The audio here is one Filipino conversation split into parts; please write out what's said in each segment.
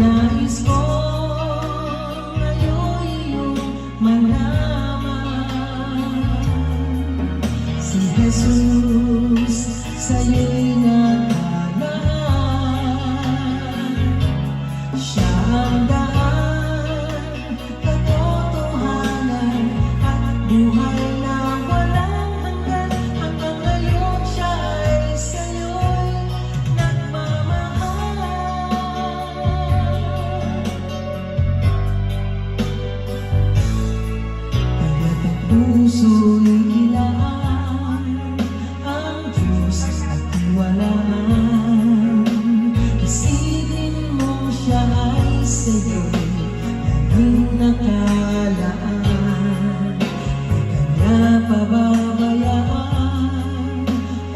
nais ko ngayon iyong malaman, si Jesus sa'yo'y naghalaan. Siya ang daan, katotohanan at buhay na walang hanggan. Hanggang ngayon siya ay sa'yo'y nagmamahal. Kaya't ang puso'y kilaan ang Diyos at tiwalaan. Isipin mo siya ay sa'yo'y laging nakalaan. Di kanya pababayaan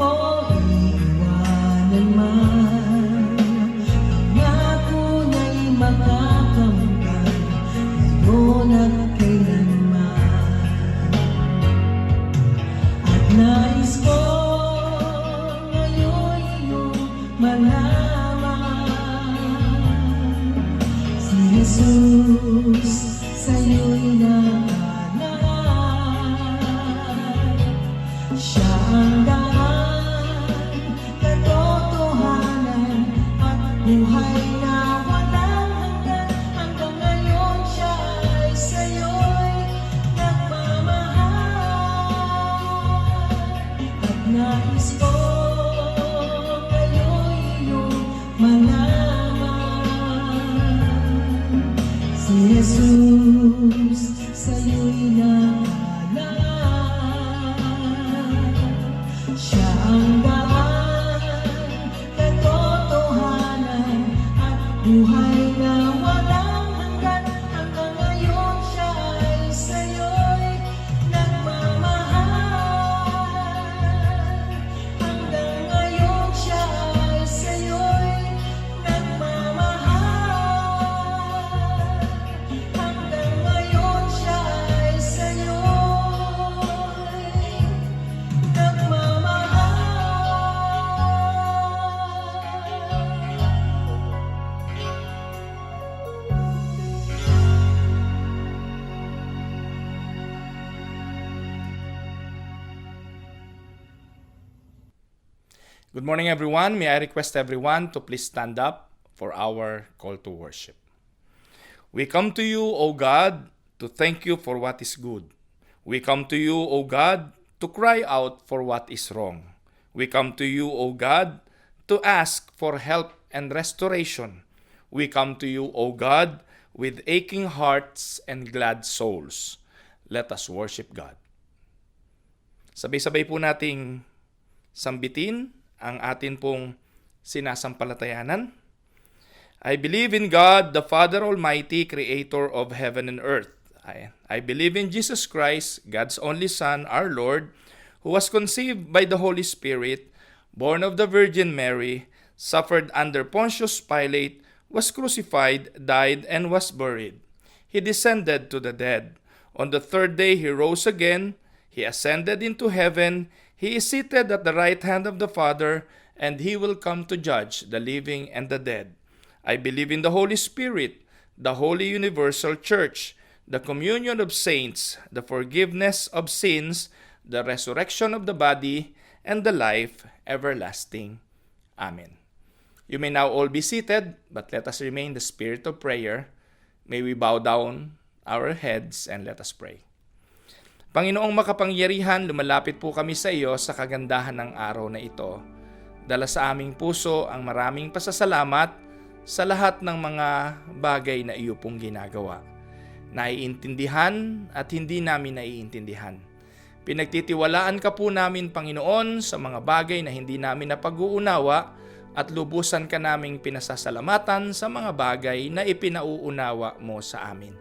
o iiwanan man. Pangako niya'y makakamtan ngayon at kailanman. At nais ko ngayon iyong malaman, si Jesus sa'yo'y naghalaan. Siya ang daan, katotohanan at buhay na walang hanggan. Hanggang ngayon siya ay sa'yo'y nagmamahal. At nais ko ngayon iyong malaman, si Jesus sa'yo'y naghalaan. Siya ang daan, katotohanan at buhay na walang hanggan. Hanggang ngayon siya ay sa'yo'y nagmamahal. Hanggang ngayon siya ay sa'yo'y nagmamahal. Hanggang ngayon siya ay sa'yo'y nagmamahal. Good morning, everyone. May I request everyone to please stand up for our call to worship. We come to you, O God, to thank you for what is good. We come to you, O God, to cry out for what is wrong. We come to you, O God, to ask for help and restoration. We come to you, O God, with aching hearts and glad souls. Let us worship God. Sabay-sabay po nating sambitin ang atin pong sinasampalatayanan. I believe in God, the Father Almighty, Creator of heaven and earth. I believe in Jesus Christ, God's only Son, our Lord, who was conceived by the Holy Spirit, born of the Virgin Mary, suffered under Pontius Pilate, was crucified, died, and was buried. He descended to the dead. On the third day he rose again. He ascended into heaven. He is seated at the right hand of the Father, and he will come to judge the living and the dead. I believe in the Holy Spirit, the holy universal church, the communion of saints, the forgiveness of sins, the resurrection of the body, and the life everlasting. Amen. You may now all be seated, but let us remain in the spirit of prayer. May we bow down our heads and let us pray. Panginoong makapangyarihan, lumalapit po kami sa iyo sa kagandahan ng araw na ito. Dala sa aming puso ang maraming pasasalamat sa lahat ng mga bagay na iyo pong ginagawa. Naiintindihan at hindi namin naiintindihan. Pinagtitiwalaan ka po namin, Panginoon, sa mga bagay na hindi namin napag-uunawa at lubusan ka naming pinasasalamatan sa mga bagay na ipinauunawa mo sa amin.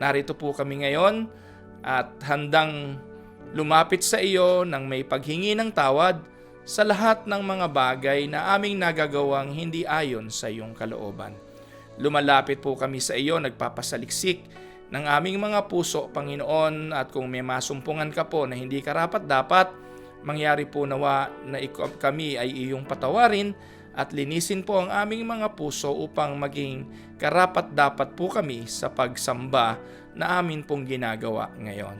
Narito po kami ngayon at handang lumapit sa iyo nang may paghingi ng tawad sa lahat ng mga bagay na aming nagagawang hindi ayon sa iyong kalooban. Lumalapit po kami sa iyo, nagpapasaliksik ng aming mga puso, Panginoon, at kung may masumpungan ka po na hindi karapat-dapat, mangyari po nawa na kami ay iyong patawarin at linisin po ang aming mga puso upang maging karapat-dapat po kami sa pagsamba na amin pong ginagawa ngayon.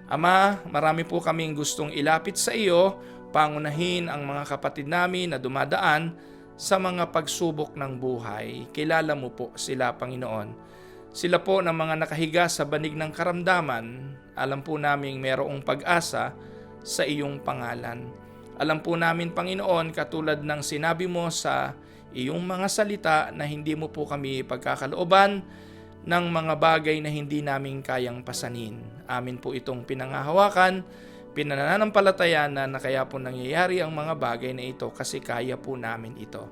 Ama, marami po kaming gustong ilapit sa iyo, pangunahin ang mga kapatid namin na dumadaan sa mga pagsubok ng buhay. Kilala mo po sila, Panginoon. Sila po na mga nakahiga sa banig ng karamdaman, alam po naming merong pag-asa sa iyong pangalan. Alam po namin, Panginoon, katulad ng sinabi mo sa iyong mga salita na hindi mo po kami pagkakalooban ng mga bagay na hindi namin kayang pasanin. Amin po itong pinangahawakan, pinananampalatayaan na kaya po nangyayari ang mga bagay na ito kasi kaya po namin ito.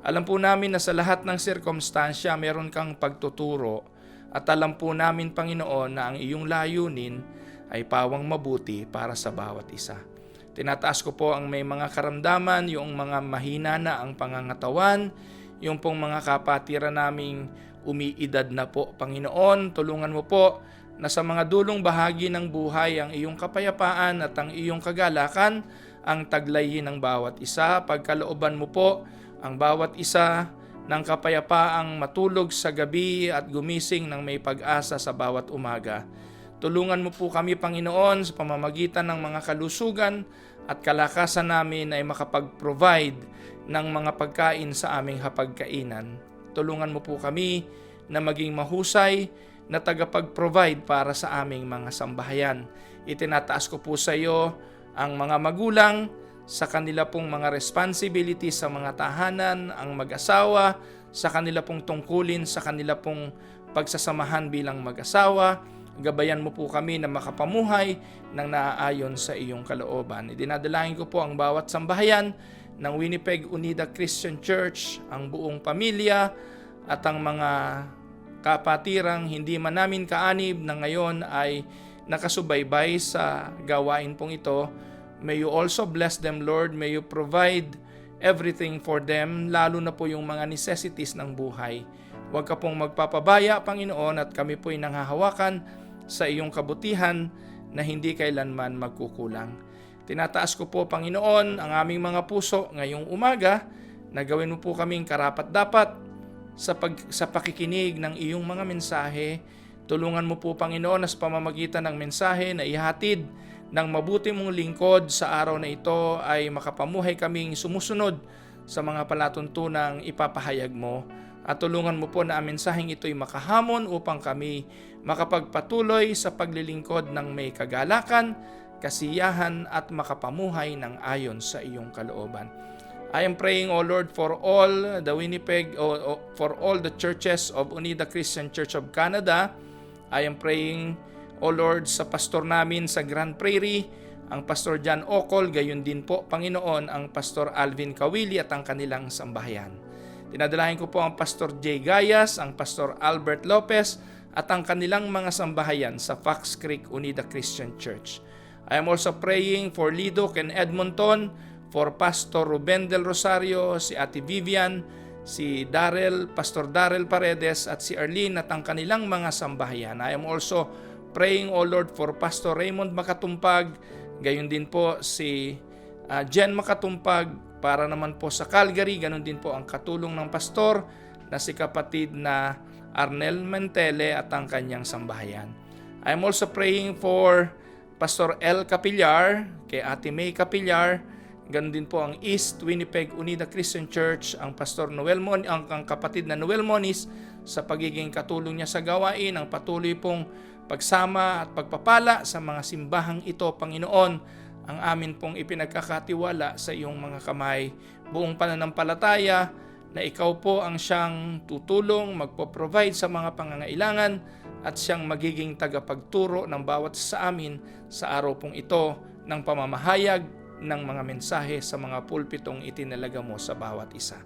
Alam po namin na sa lahat ng sirkumstansya meron kang pagtuturo at alam po namin, Panginoon, na ang iyong layunin ay pawang mabuti para sa bawat isa. Tinataas ko po ang may mga karamdaman, yung mga mahina na ang pangangatawan, yung pong mga kapatiran naming umiidad na po. Panginoon, tulungan mo po na sa mga dulong bahagi ng buhay ang iyong kapayapaan at ang iyong kagalakan ang taglayin ng bawat isa. Pagkalooban mo po ang bawat isa ng kapayapaang matulog sa gabi at gumising ng may pag-asa sa bawat umaga. Tulungan mo po kami, Panginoon, sa pamamagitan ng mga kalusugan at kalakasan namin ay makapag-provide ng mga pagkain sa aming hapagkainan. Tulungan mo po kami na maging mahusay na tagapag-provide para sa aming mga sambahayan. Itinataas ko po sa iyo ang mga magulang sa kanila pong mga responsibilities sa mga tahanan, ang mag-asawa, sa kanila pong tungkulin, sa kanila pong pagsasamahan bilang mag-asawa. Gabayan mo po kami na makapamuhay ng naaayon sa iyong kalooban. Idinadalangin ko po ang bawat sambahayan ng Winnipeg Unida Christian Church, ang buong pamilya at ang mga kapatirang hindi man namin kaanib na ngayon ay nakasubaybay sa gawain pong ito. May you also bless them, Lord. May you provide everything for them, lalo na po yung mga necessities ng buhay. Huwag ka pong magpapabaya, Panginoon, at kami po'y nanghahawakan sa iyong kabutihan na hindi kailanman magkukulang. Tinataas ko po, Panginoon, ang aming mga puso ngayong umaga na gawin mo po kaming karapat-dapat sa pakikinig ng iyong mga mensahe. Tulungan mo po, Panginoon, na sa pamamagitan ng mensahe na ihatid ng mabuti mong lingkod sa araw na ito ay makapamuhay kaming sumusunod sa mga palatuntunang ipapahayag mo. At tulungan mo po na ang mensaheng ito'y makahamon upang kami makapagpatuloy sa paglilingkod ng may kagalakan, kasiyahan at makapamuhay ng ayon sa iyong kalooban. I am praying, O Lord, for all the Winnipeg, for all the churches of Unida Christian Church of Canada. I am praying, O Lord, sa pastor namin sa Grand Prairie, ang Pastor John Ocol, gayon din po, Panginoon, ang Pastor Alvin Kawili at ang kanilang sambahayan. Dinadalahin ko po ang Pastor Jay Gayas, ang Pastor Albert Lopez at ang kanilang mga sambahayan sa Fox Creek Unida Christian Church. I am also praying for Lidok and Edmonton, for Pastor Ruben Del Rosario, si Ate Vivian, si Darrell, Pastor Darrell Paredes at si Arlene at ang kanilang mga sambahayan. I am also praying, O Lord, for Pastor Raymond Makatumpag, gayon din po si Jen Makatumpag, para naman po sa Calgary, ganun din po ang katulong ng pastor na si kapatid na Arnel Mentele at ang kanyang sambahayan. I am also praying for Pastor L. Capillar, kay Ate May Capillar, ganun din po ang East Winnipeg Unida Christian Church, ang Pastor Noel ang kapatid na Noel Moniz sa pagiging katulong niya sa gawain, ang patuloy pong pagsama at pagpapala sa mga simbahang ito, Panginoon. Ang amin pong ipinagkakatiwala sa iyong mga kamay, buong pananampalataya na ikaw po ang siyang tutulong, magpo-provide sa mga pangangailangan at siyang magiging tagapagturo ng bawat sa amin sa araw pong ito ng pamamahayag ng mga mensahe sa mga pulpitong itinalaga mo sa bawat isa.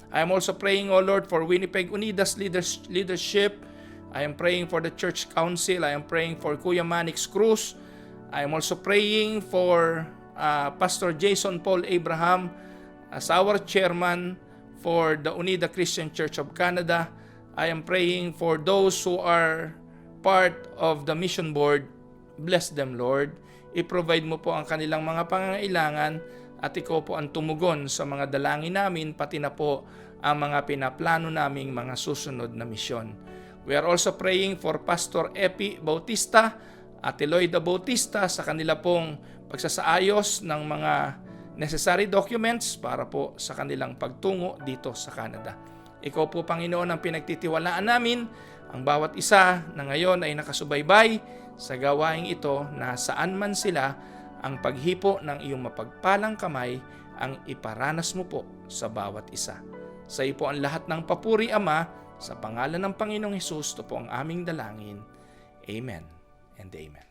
I am also praying, O Lord, for Winnipeg Unida's leadership. I am praying for the Church Council. I am praying for Kuya Manix Cruz. I am also praying for Pastor Jason Paul Abraham as our chairman for the Unida Christian Church of Canada. I am praying for those who are part of the mission board. Bless them, Lord. I-provide mo po ang kanilang mga pangangailangan at ikaw po ang tumugon sa mga dalangin namin, pati na po ang mga pinaplano naming mga susunod na misyon. We are also praying for Pastor Epi Bautista at Eloida Bautista sa kanila pong pagsasaayos ng mga necessary documents para po sa kanilang pagtungo dito sa Canada. Ikaw po, Panginoon, ang pinagtitiwalaan namin, ang bawat isa na ngayon ay nakasubaybay sa gawaing ito na saan man sila, ang paghipo ng iyong mapagpalang kamay ang iparanas mo po sa bawat isa. Sa iyo po ang lahat ng papuri, Ama, sa pangalan ng Panginoong Hesus, ito po ang aming dalangin. Amen and amen.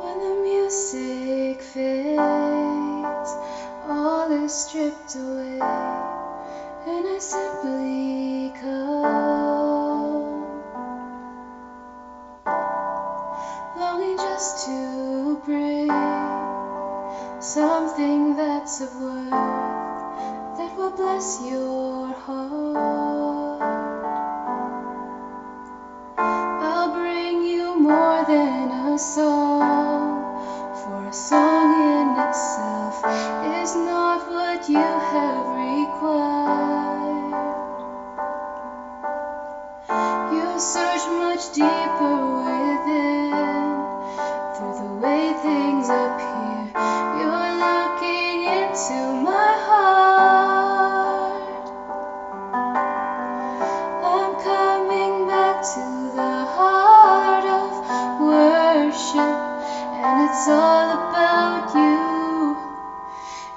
When the music fades, all is stripped away, and I simply come, longing just to bring something that's of worth, that will bless your heart. I'll bring you more than a song, for a song in itself is not what you have required. You search much deeper within, through the way things appear. You're looking into my heart. I'm coming back to the heart of worship, and it's all about you.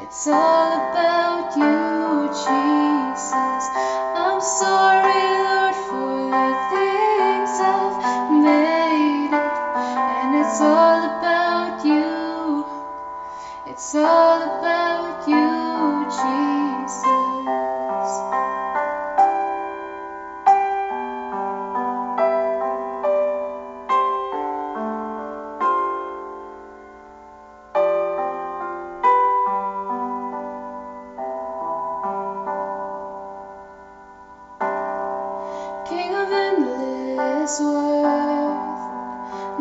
It's all about you, Jesus. I'm sorry, Lord, for the things I've made it, and it's all about you. It's all about you, Jesus. King of endless worth,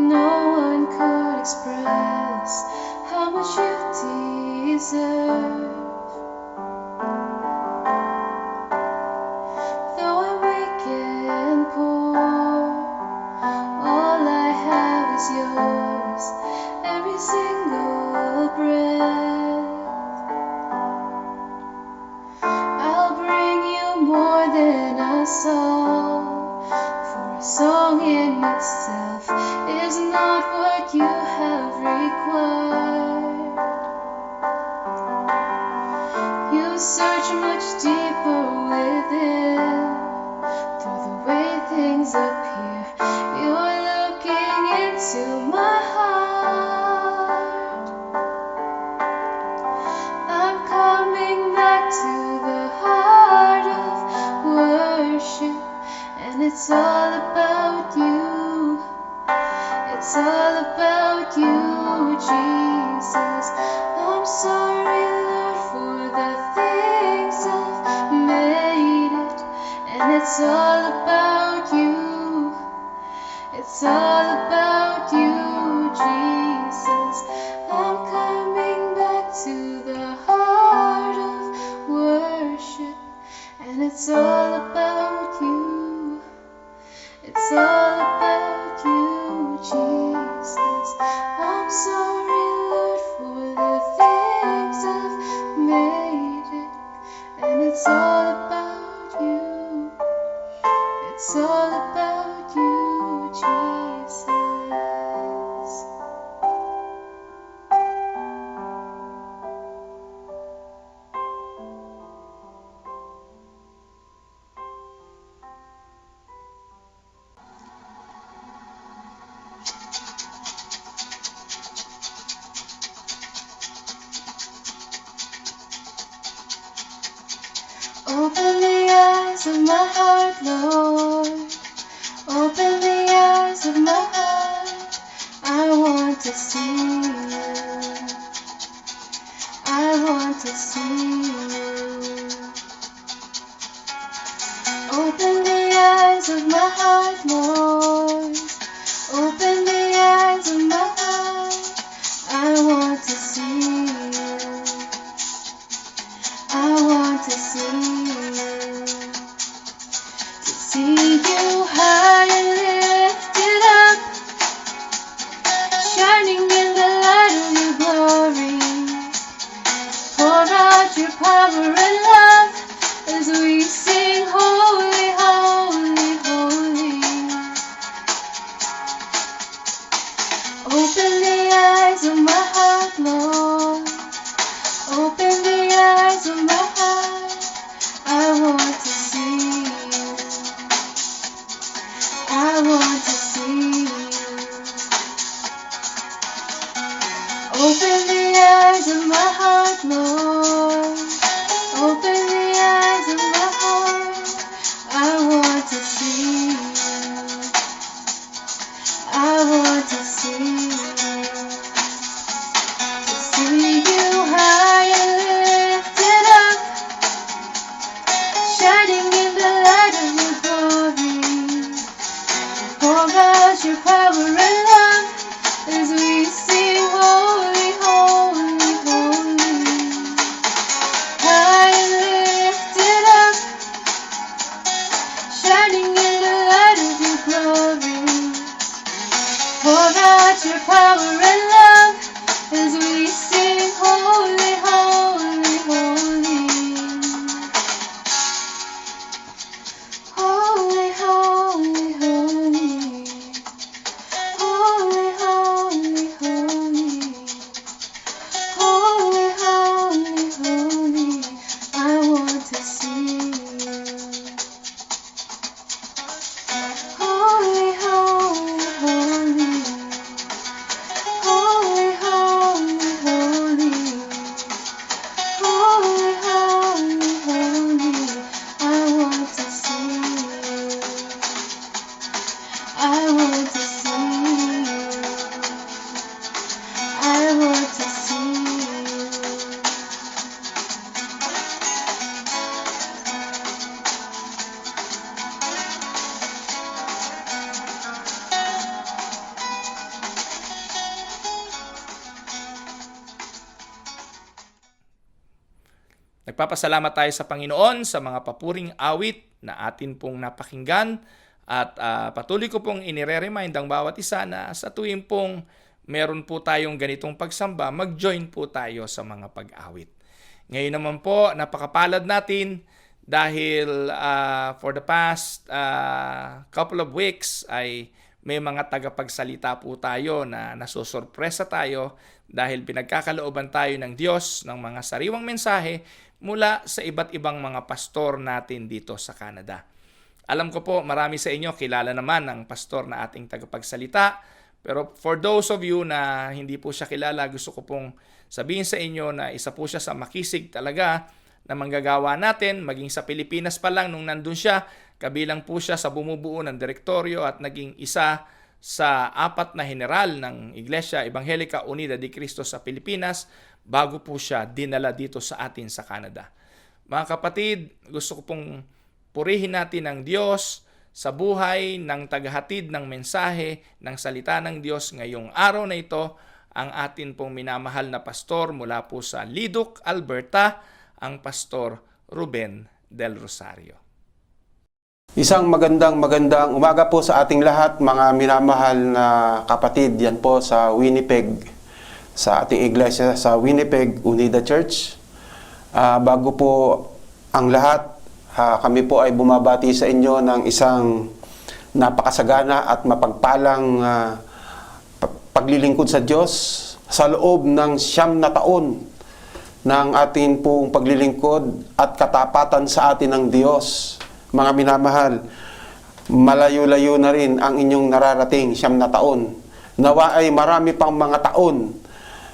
no one could express how much you deserve. Though I'm weak and poor, all I have is yours, every single breath. I'll bring you more than a song, for a song in itself is not what you have required. You search much deeper within, through the way things appear. You're looking into my heart. I'm coming back to the heart of worship, and it's all about you. It's all about you, Jesus. I'm sorry, Lord, for the things I've made it, and it's all about you. It's all about you, Jesus. I'm coming back to the heart of worship, and it's all about you. It's all about you, Jesus. I'm sorry, Lord, for the things I've made it, and it's all about you. It's all about you, Jesus. Open the eyes of my heart, Lord. Open the eyes of my heart. I want to see you. want to see you. Open the eyes of my heart, Lord. Open the eyes of my heart. I want to see you. I want to see you. To see you high and lifted up, shining in the light of your glory. Pour out your power and love as we sing holy, holy, holy. Open the eyes of my heart, Lord. Open the eyes of my heart. I want to see you. I want to see you. Open the eyes of my heart, Lord. Open the eyes of my heart. I want to see you. I want to see you. To see you high and lifted up, shining in the light of your glory. Pour out your power and love as we sing holy, holy, holy. High and lifted up, shining in the light of your glory. Pour out your power and love as we sing holy, holy, holy. Holy, holy, holy. Holy, holy, holy. Holy, holy, holy. I want to see you. Holy, holy, holy. Holy, holy, holy. Holy, holy, holy. I want to see you. I want to see you. I want to see you. Nagpapasalamat tayo sa Panginoon sa mga papuring awit na atin pong napakinggan at patuloy ko pong inire-remind ang bawat isa na sa tuwing pong meron po tayong ganitong pagsamba, mag-join po tayo sa mga pag-awit. Ngayon naman po, napakapalad natin dahil for the past couple of weeks ay may mga tagapagsalita po tayo na nasusurpresa tayo dahil pinagkakalooban tayo ng Diyos ng mga sariwang mensahe mula sa iba't ibang mga pastor natin dito sa Canada. Alam ko po, marami sa inyo kilala naman ang pastor na ating tagapagsalita, pero for those of you na hindi po siya kilala, gusto ko pong sabihin sa inyo na isa po siya sa makisig talaga na manggagawa natin, maging sa Pilipinas pa lang nung nandun siya, kabilang po siya sa bumubuo ng direktoryo at naging isa sa 4 na general ng Iglesia Evangelica Unida de Cristo sa Pilipinas bago po siya dinala dito sa atin sa Canada. Mga kapatid, gusto ko pong purihin natin ang Diyos sa buhay ng tagahatid ng mensahe ng salita ng Diyos ngayong araw na ito, ang atin pong minamahal na pastor mula po sa Leduc, Alberta, ang Pastor Ruben Del Rosario. Isang magandang umaga po sa ating lahat, mga minamahal na kapatid. Yan po sa Winnipeg, sa ating iglesia sa Winnipeg Unida Church. Bago po ang lahat, kami po ay bumabati sa inyo ng isang napakasagana at mapagpalang paglilingkod sa Diyos sa loob ng 9 na taon ng ating pong paglilingkod at katapatan sa atin ng Diyos. Mga minamahal, malayo-layo na rin ang inyong nararating 9 na taon. Nawa ay marami pang mga taon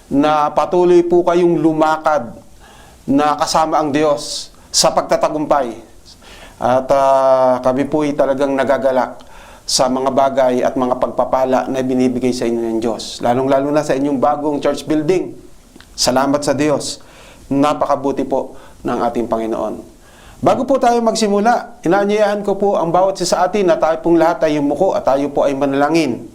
na patuloy po kayong lumakad na kasama ang Diyos sa pagtatagumpay. At kami po ay talagang nagagalak sa mga bagay at mga pagpapala na binibigay sa inyo ng Diyos. Lalong-lalo na sa inyong bagong church building. Salamat sa Diyos. Napakabuti po ng ating Panginoon. Bago po tayo magsimula, inaanyayahan ko po ang bawat isa sa atin na tayo pong lahat ay yumuko at tayo po ay manalangin.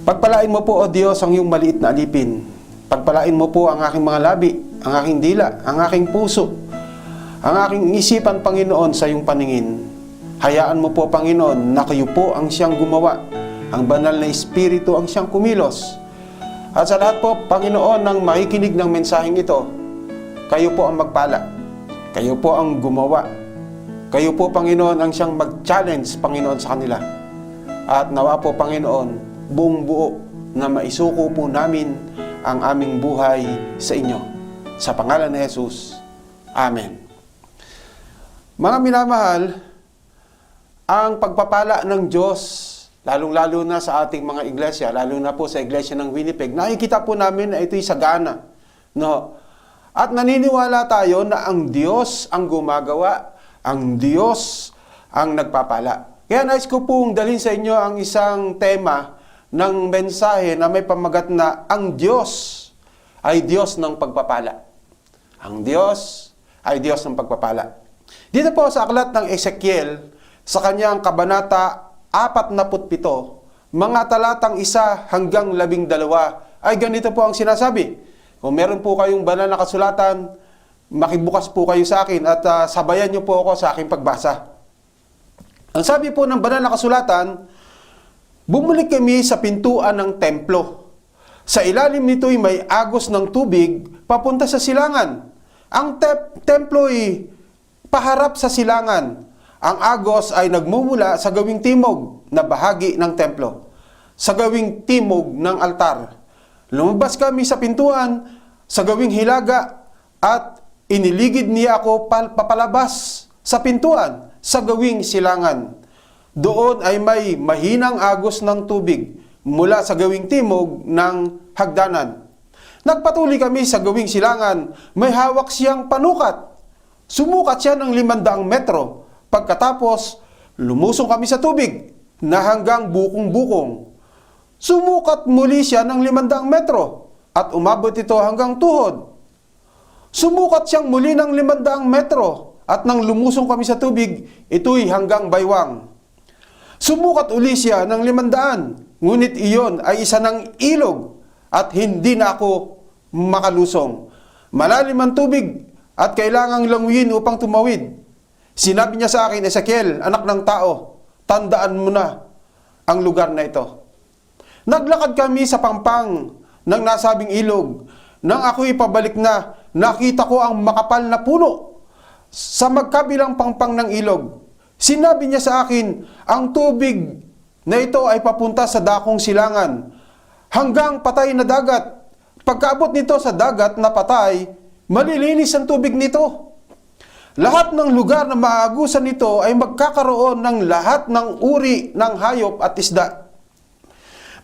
Pagpalain mo po, O Diyos, ang iyong maliit na alipin. Pagpalain mo po ang aking mga labi, ang aking dila, ang aking puso, ang aking isipan, Panginoon, sa iyong paningin. Hayaan mo po, Panginoon, na kayo po ang siyang gumawa. Ang banal na Espiritu ang siyang kumilos. At sa lahat po, Panginoon, nang makikinig ng mensaheng ito, kayo po ang magpala. Kayo po ang gumawa. Kayo po, Panginoon, ang siyang mag-challenge, Panginoon, sa kanila. At nawa po, Panginoon, buong buo na maisuko po namin ang aming buhay sa inyo. Sa pangalan ni Jesus. Amen. Mga minamahal, ang pagpapala ng Diyos, lalong-lalo na sa ating mga iglesia, lalo na po sa iglesia ng Winnipeg, nakikita po namin na ito'y sagana. No? At naniniwala tayo na ang Diyos ang gumagawa, ang Diyos ang nagpapala. Kaya nais ko pong dalhin sa inyo ang isang tema ng mensahe na may pamagat na ang Diyos ay Diyos ng pagpapala. Ang Diyos ay Diyos ng pagpapala. Dito po sa aklat ng Ezekiel, sa kanyang kabanata 47, mga talatang 1 hanggang 12, ay ganito po ang sinasabi. Kung meron po kayong banal na kasulatan, makibukas po kayo sa akin at sabayan niyo po ako sa aking pagbasa. Ang sabi po ng banal na kasulatan, bumalik kami sa pintuan ng templo. Sa ilalim nito'y may agos ng tubig papunta sa silangan. Ang templo ay paharap sa silangan. Ang agos ay nagmumula sa gawing timog na bahagi ng templo, sa gawing timog ng altar. Lumabas kami sa pintuan sa gawing hilaga at iniligid niya ako papalabas sa pintuan sa gawing silangan. Doon ay may mahinang agos ng tubig mula sa gawing timog ng hagdanan. Nagpatuloy kami sa gawing silangan, may hawak siyang panukat. Sumukat siya ng 500 metro. Pagkatapos, lumusong kami sa tubig na hanggang bukong-bukong. Sumukat muli siya ng 500 metro at umabot ito hanggang tuhod. Sumukat siyang muli ng 500 metro at nang lumusong kami sa tubig, ito'y hanggang baywang. Sumukat uli siya ng 500, ngunit iyon ay isa ng ilog at hindi na ako makalusong. Malalim ang tubig at kailangang languyin upang tumawid. Sinabi niya sa akin, Ezekiel, anak ng tao, tandaan mo na ang lugar na ito. Naglakad kami sa pampang ng nasabing ilog. Nang ako'y pabalik na, nakita ko ang makapal na puno sa magkabilang pampang ng ilog. Sinabi niya sa akin, ang tubig na ito ay papunta sa dakong silangan, hanggang patay na dagat. Pagkaabot nito sa dagat na patay, malilinis ang tubig nito. Lahat ng lugar na maagusan nito ay magkakaroon ng lahat ng uri ng hayop at isda.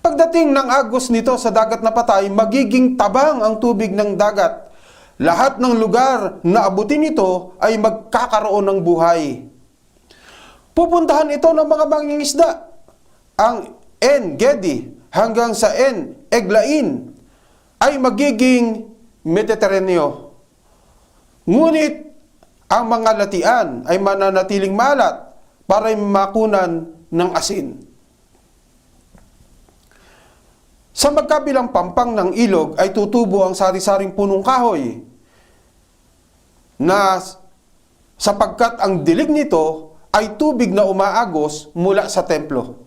Pagdating ng agos nito sa dagat na patay, magiging tabang ang tubig ng dagat. Lahat ng lugar na abutin nito ay magkakaroon ng buhay. Pupuntahan ito ng mga mangingisda. Ang En-Gedi hanggang sa En-Eglain ay magiging Mediteraneo. Ngunit ang mga latian ay mananatiling malat para makunan ng asin. Sa magkabilang pampang ng ilog ay tutubo ang sari-saring punong kahoy na sapagkat ang dilig nito ay tubig na umaagos mula sa templo.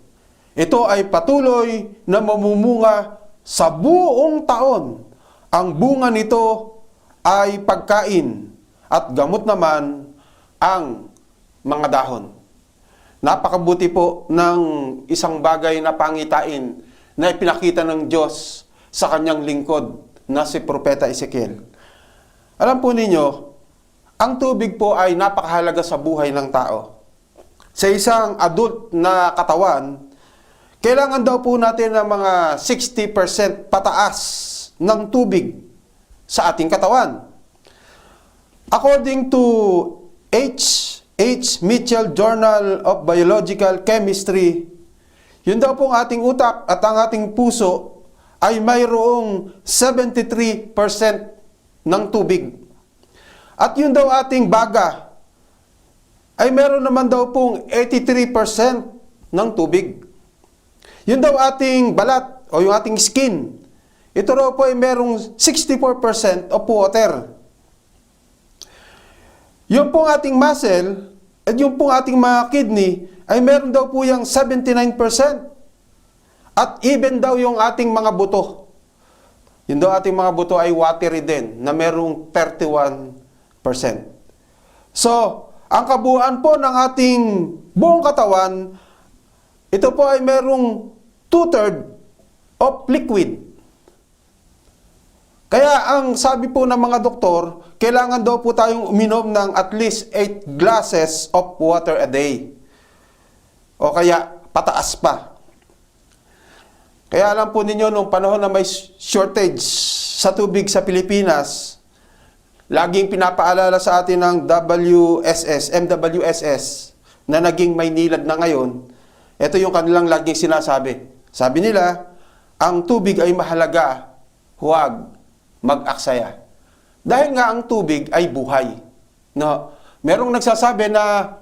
Ito ay patuloy na mamumunga sa buong taon. Ang bunga nito ay pagkain at gamot naman ang mga dahon. Napakabuti po ng isang bagay na pangitain na ipinakita ng Diyos sa kanyang lingkod na si Propeta Ezekiel. Alam po ninyo, ang tubig po ay napakahalaga sa buhay ng tao. Sa isang adult na katawan, kailangan daw po natin ng mga 60% pataas ng tubig sa ating katawan. According to H. Mitchell Journal of Biological Chemistry, yun daw pong ating utak at ang ating puso ay mayroong 73% ng tubig. At yun daw ating baga ay meron naman daw pong 83% ng tubig. Yun daw ating balat o yung ating skin, ito raw po ay merong 64% of water. Yung pong ating muscle at yung pong ating mga kidney ay meron daw po yung 79%. At even daw yung ating mga buto. Yun daw ating mga buto ay watery din na merong 31%. So, ang kabuuan po ng ating buong katawan, ito po ay merong 2/3 of liquid. Kaya ang sabi po ng mga doktor, kailangan daw po tayong uminom ng at least 8 glasses of water a day. O kaya pataas pa. Kaya alam po ninyo, nung panahon na may shortage sa tubig sa Pilipinas, laging pinapaalala sa atin ng MWSS, na naging Maynilad na ngayon, ito yung kanilang laging sinasabi. Sabi nila, ang tubig ay mahalaga, huwag mag-aksaya. Dahil nga ang tubig ay buhay. No? Merong nagsasabi na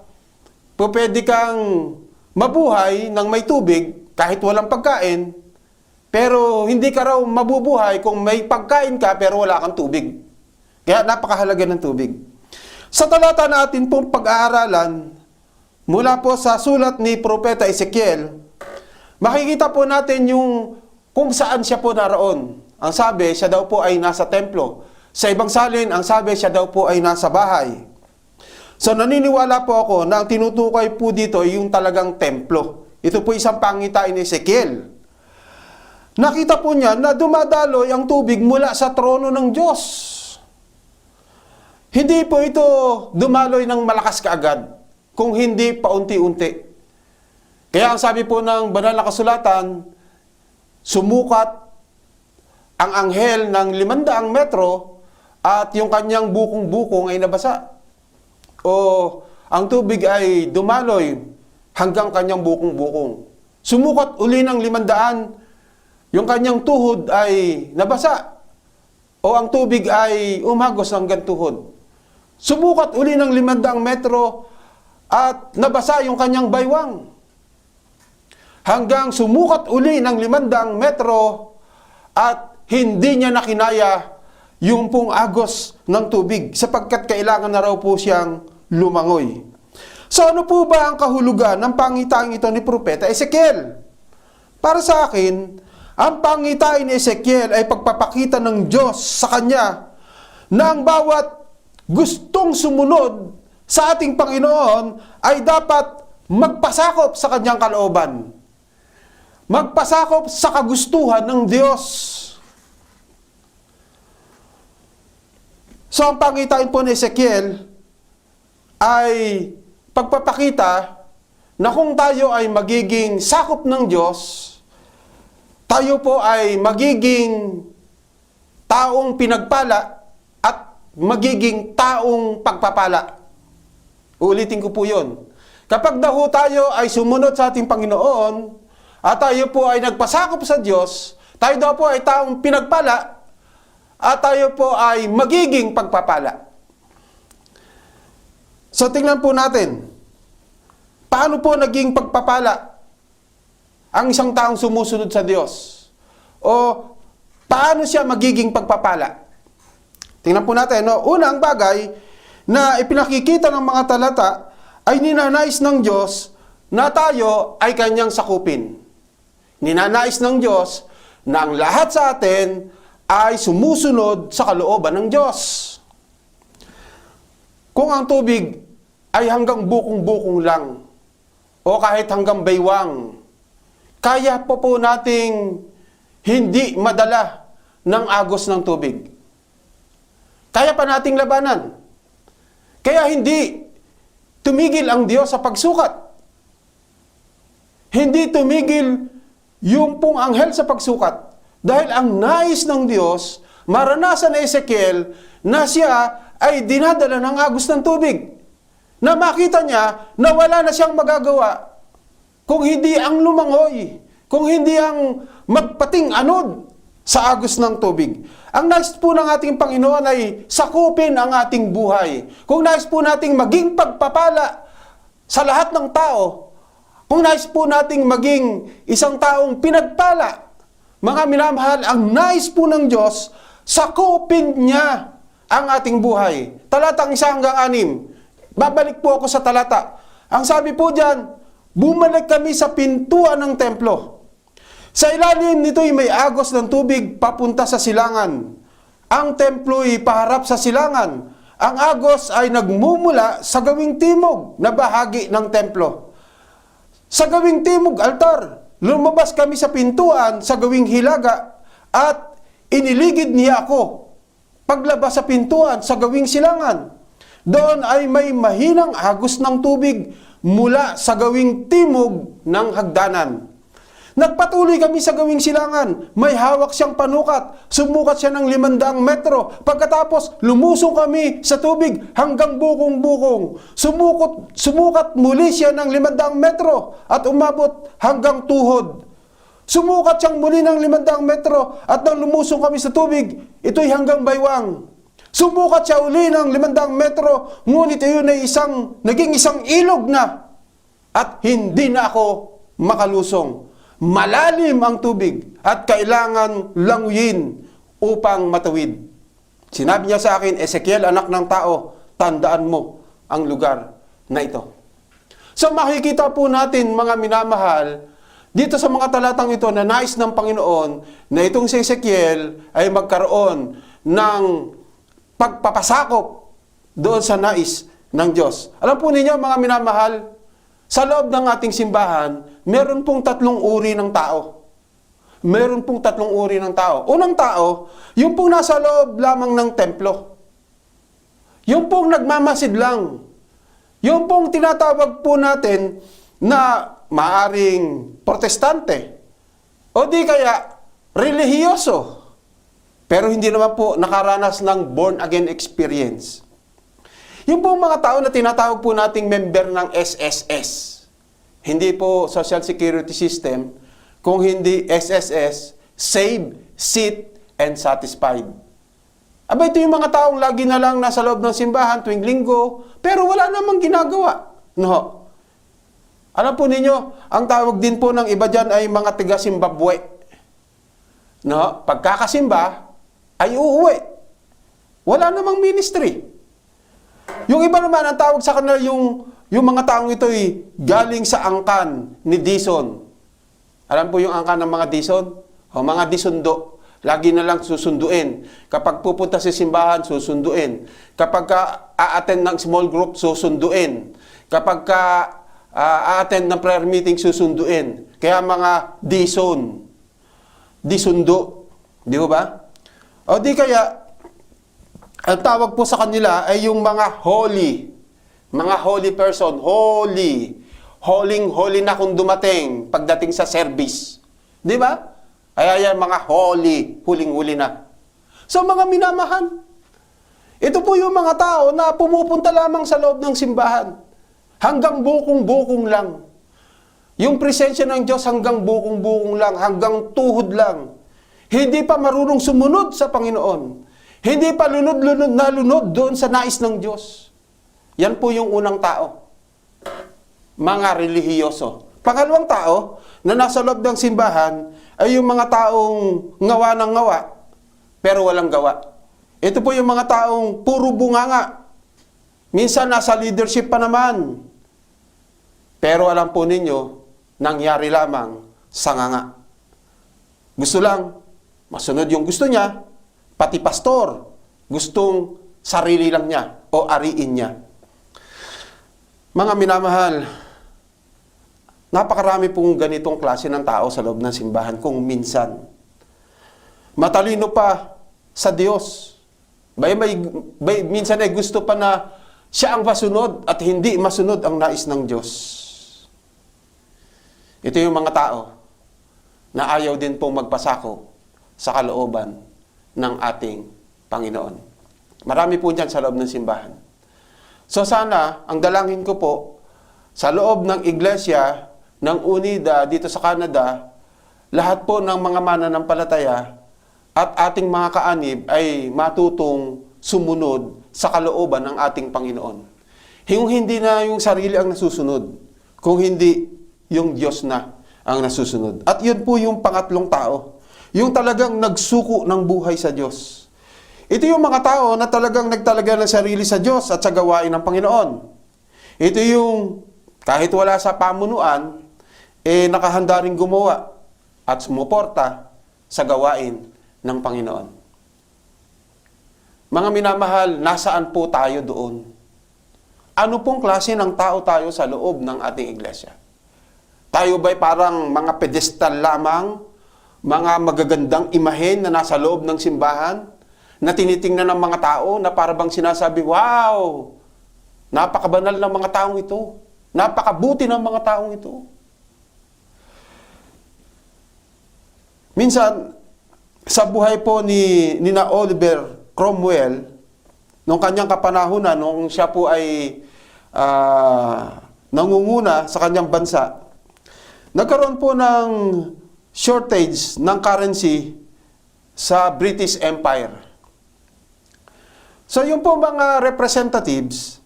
pwede kang mabuhay ng may tubig kahit walang pagkain, pero hindi ka raw mabubuhay kung may pagkain ka pero wala kang tubig. Kaya napakahalaga ng tubig. Sa talata natin pong pag-aaralan, mula po sa sulat ni Propeta Ezekiel, makikita po natin yung kung saan siya po naroon. Ang sabi, siya daw po ay nasa templo. Sa ibang salin, ang sabi, siya daw po ay nasa bahay. So naniniwala po ako na ang tinutukoy po dito ay yung talagang templo. Ito po isang pangitain ni Ezekiel. Nakita po niya na dumadaloy ang tubig mula sa trono ng Diyos. Hindi po ito dumaloy ng malakas kaagad, kung hindi paunti-unti. Kaya ang sabi po ng banal na kasulatan, sumukat ang anghel ng 500 metro at yung kanyang bukong-bukong ay nabasa. O ang tubig ay dumaloy hanggang kanyang bukong-bukong. Sumukat uli ng 500, yung kanyang tuhod ay nabasa. O ang tubig ay umagos hanggang tuhod. Sumukat uli ng 500 metro at nabasa yung kanyang baywang. Hanggang sumukat uli ng 500 metro at hindi niya nakinaya yung pong agos ng tubig sapagkat kailangan na raw po siyang lumangoy. So ano po ba ang kahulugan ng pangitain ito ni Propeta Ezekiel? Para sa akin, ang pangitain ni Ezekiel ay pagpapakita ng Diyos sa kanya na ang bawat gustong sumunod sa ating Panginoon ay dapat magpasakop sa kanyang kalooban. Magpasakop sa kagustuhan ng Diyos. So ang pangitain po ni Ezekiel ay pagpapakita na kung tayo ay magiging sakop ng Diyos, tayo po ay magiging taong pinagpala at magiging taong pagpapala. Uulitin ko po yun. Kapag daw tayo ay sumunod sa ating Panginoon at tayo po ay nagpasakop sa Diyos, tayo daw po ay taong pinagpala at tayo po ay magiging pagpapala. So tingnan po natin, paano po naging pagpapala ang isang taong sumusunod sa Diyos? O paano siya magiging pagpapala? Tingnan po natin, no? Unang bagay na ipinakikita ng mga talata ay ninanais ng Diyos na tayo ay kanyang sakupin. Ninanais ng Diyos na ang lahat sa atin ay sumusunod sa kalooban ng Diyos. Kung ang tubig ay hanggang bukong-bukong lang, o kahit hanggang baywang, kaya po nating hindi madala ng agos ng tubig. Kaya pa nating labanan. Kaya hindi tumigil ang Diyos sa pagsukat. Hindi tumigil yung pong anghel sa pagsukat. Dahil ang nais ng Diyos, maranasan ni Ezekiel na siya ay dinadala ng agos ng tubig. Na makita niya na wala na siyang magagawa kung hindi ang lumangoy, kung hindi ang magpating anod sa agos ng tubig. Ang nais po ng ating Panginoon ay sakupin ang ating buhay. Kung nais po nating maging pagpapala sa lahat ng tao, kung nais po nating maging isang taong pinagpala, mga minamahal, ang nais po ng Diyos, sakupin niya ang ating buhay. Talatang 1-6. Babalik po ako sa talata. Ang sabi po diyan, bumalik kami sa pintuan ng templo. Sa ilalim nito'y may agos ng tubig papunta sa silangan. Ang templo'y paharap sa silangan. Ang agos ay nagmumula sa gawing timog na bahagi ng templo. Sa gawing timog, altar. Lumabas kami sa pintuan sa gawing hilaga at iniligid niya ako. Paglabas sa pintuan sa gawing silangan, doon ay may mahinang agos ng tubig mula sa gawing timog ng hagdanan. Nagpatuloy kami sa gawing silangan. May hawak siyang panukat. Sumukat siya ng 500 metro. Pagkatapos, lumusong kami sa tubig hanggang bukong-bukong. Sumukat muli siya ng 500 metro at umabot hanggang tuhod. Sumukat siyang muli ng 500 metro at nang lumusong kami sa tubig, ito'y hanggang baywang. Sumukat siya uli ng 500 metro, ngunit iyon ay naging isang ilog na at hindi na ako makalusong. Malalim ang tubig at kailangan languyin upang matawid. Sinabi niya sa akin, Ezekiel, anak ng tao, tandaan mo ang lugar na ito. So makikita po natin, mga minamahal, dito sa mga talatang ito na nais ng Panginoon na itong si Ezekiel ay magkaroon ng pagpapasakop doon sa nais ng Diyos. Alam po ninyo, mga minamahal, sa loob ng ating simbahan, meron pong 3 uri ng tao. Meron pong 3 uri ng tao. Unang tao, yung pong nasa loob lamang ng templo. Yung pong nagmamasid lang. Yung pong tinatawag po natin na maaring protestante. O di kaya, relihiyoso. Pero hindi naman po nakaranas ng born-again experience. Yung pong mga tao na tinatawag po nating member ng SSS. Hindi po Social Security System, kung hindi SSS, Save, Sit, and Satisfied. Aba, ito yung mga taong lagi na lang nasa loob ng simbahan tuwing linggo, pero wala namang ginagawa. No. Alam po ninyo, ang tawag din po ng iba dyan ay mga taga-Zimbabwe. No? Pagkakasimba, ay uuwi. Wala namang ministry. Yung iba naman, ang tawag sa kanila yung mga taong ito ay galing sa angkan ni Dison. Alam po yung angkan ng mga Dison? O mga Disundo. Lagi na lang susunduin. Kapag pupunta sa simbahan, susunduin. Kapag a-attend ng small group, susunduin. Kapag a-attend ng prayer meeting, susunduin. Kaya mga Dison. Disundo. Di ba? O di kaya, ang tawag po sa kanila ay yung mga holy. Mga holy person. Holy. Holy na kung dumating pagdating sa service. Di ba? Kaya yan mga holy. Huling-huli na. So mga minamahal, ito po yung mga tao na pumupunta lamang sa loob ng simbahan. Hanggang bukong-bukong lang. Yung presensya ng Diyos hanggang bukong-bukong lang. Hanggang tuhod lang. Hindi pa marunong sumunod sa Panginoon. Hindi pa lunod-lunod na lunod doon sa nais ng Diyos. Yan po yung unang tao. Mga relihiyoso. Pangalawang tao na nasa loob ng simbahan ay yung mga taong ngawa ng ngawa, pero walang gawa. Ito po yung mga taong puro bunganga. Minsan nasa leadership pa naman. Pero alam po ninyo, nangyari lamang sanganga. Gusto lang, masunod yung gusto niya, pati pastor, gustong sarili lang niya o ariin niya. Mga minamahal, napakarami pong ganitong klase ng tao sa loob ng simbahan kung minsan. Matalino pa sa Diyos. Minsan ay gusto pa na siya ang masunod at hindi masunod ang nais ng Diyos. Ito yung mga tao na ayaw din pong magpasako sa kalooban ng ating Panginoon. Marami po dyan sa loob ng simbahan. So sana, ang dalangin ko po, sa loob ng iglesia ng UNIDA dito sa Canada, lahat po ng mga mananampalataya at ating mga kaanib ay matutong sumunod sa kalooban ng ating Panginoon. Yung hindi na yung sarili ang nasusunod, kung hindi yung Diyos na ang nasusunod. At yun po yung pangatlong tao, yung talagang nagsuko ng buhay sa Diyos. Ito yung mga tao na talagang nagtalaga ng sarili sa Diyos at sa gawain ng Panginoon. Ito yung kahit wala sa pamunuan, nakahanda rin gumawa at sumuporta sa gawain ng Panginoon. Mga minamahal, nasaan po tayo doon? Ano pong klase ng tao tayo sa loob ng ating iglesia? Tayo ba'y parang mga pedestal lamang, mga magagandang imahen na nasa loob ng simbahan, na tinitingnan ng mga tao na para bang sinasabi, wow, napakabanal ng mga taong ito, napakabuti ng mga taong ito. Minsan, sa buhay po ni na Oliver Cromwell, nung kanyang kapanahunan, nung siya po ay nangunguna sa kanyang bansa, nagkaroon po ng shortage ng currency sa British Empire. So yung po mga representatives,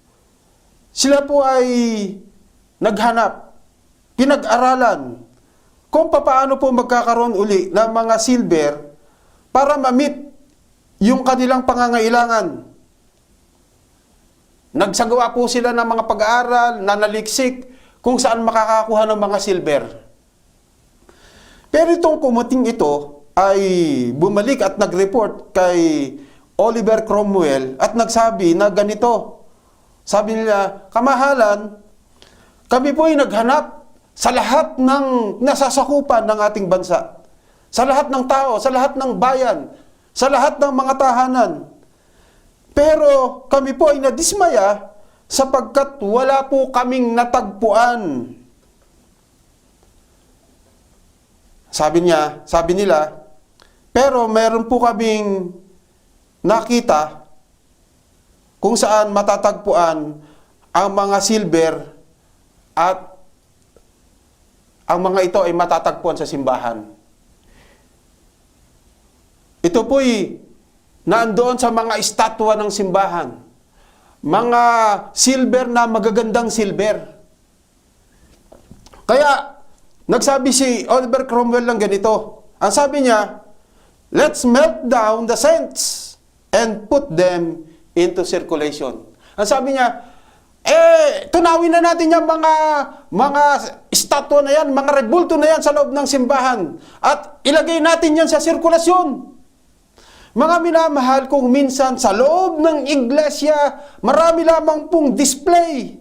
sila po ay naghanap, pinag-aralan kung paano po magkakaroon uli ng mga silver para ma-meet yung kanilang pangangailangan. Nagsagawa po sila ng mga pag-aaral, nanaliksik kung saan makakakuha ng mga silver. Pero itong kumating ito ay bumalik at nag-report kay Oliver Cromwell at nagsabi na ganito. Sabi nila, kamahalan, kami po ay naghanap sa lahat ng nasasakupan ng ating bansa. Sa lahat ng tao, sa lahat ng bayan, sa lahat ng mga tahanan. Pero kami po ay nadismaya sapagkat wala po kaming natagpuan. Sabi nila, pero meron po kaming nakita kung saan matatagpuan ang mga silver at ang mga ito ay matatagpuan sa simbahan. Ito po'y naandoon sa mga estatwa ng simbahan. Mga silver na magagandang silver. Kaya, nagsabi si Oliver Cromwell lang ganito. Ang sabi niya, let's melt down the saints and put them into circulation. Ang sabi niya, tunawin na natin yung mga estatwa na yan, mga rebulto na yan sa loob ng simbahan. At ilagay natin yan sa sirkulasyon. Mga minamahal, kung minsan sa loob ng iglesia, marami lamang pong display.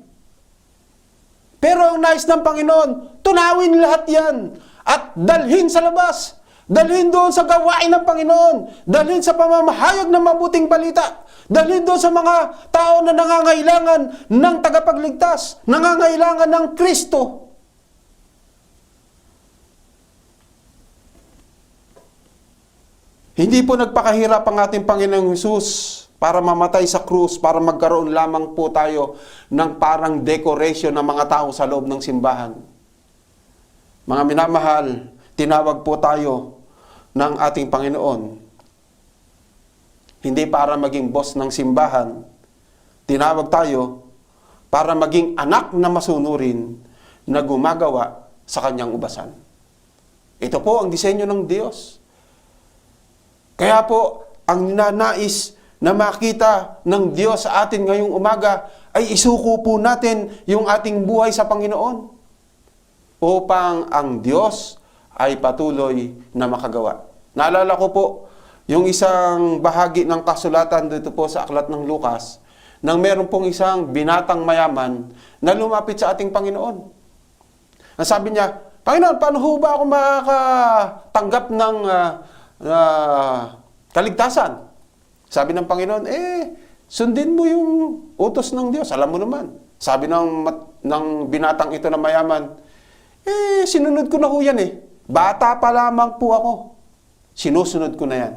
Pero ang nais ng Panginoon, tunawin lahat yan at dalhin sa labas. Dalhin doon sa gawain ng Panginoon. Dalhin sa pamamahayag ng mabuting balita. Dalhin doon sa mga tao na nangangailangan ng tagapagligtas. Nangangailangan ng Kristo. Hindi po nagpakahirap ang ating Panginoong Hesus para mamatay sa krus, para magkaroon lamang po tayo ng parang decoration ng mga tao sa loob ng simbahan. Mga minamahal, tinawag po tayo ng ating Panginoon. Hindi para maging boss ng simbahan. Tinawag tayo para maging anak na masunurin na gumagawa sa kanyang ubasan. Ito po ang disenyo ng Diyos. Kaya po, ang ninanais na makita ng Diyos sa atin ngayong umaga ay isuko po natin yung ating buhay sa Panginoon upang ang Diyos ay patuloy na makagawa. Naalala ko po yung isang bahagi ng kasulatan dito po sa aklat ng Lucas nang meron pong isang binatang mayaman na lumapit sa ating Panginoon. Ang sabi niya, Panginoon, paano ho ba ako makakatanggap ng kaligtasan? Sabi ng Panginoon, sundin mo yung utos ng Diyos. Alam mo naman. Sabi ng binatang ito na mayaman, sinunod ko na ho yan Bata pa lamang po ako. Sinusunod ko na yan.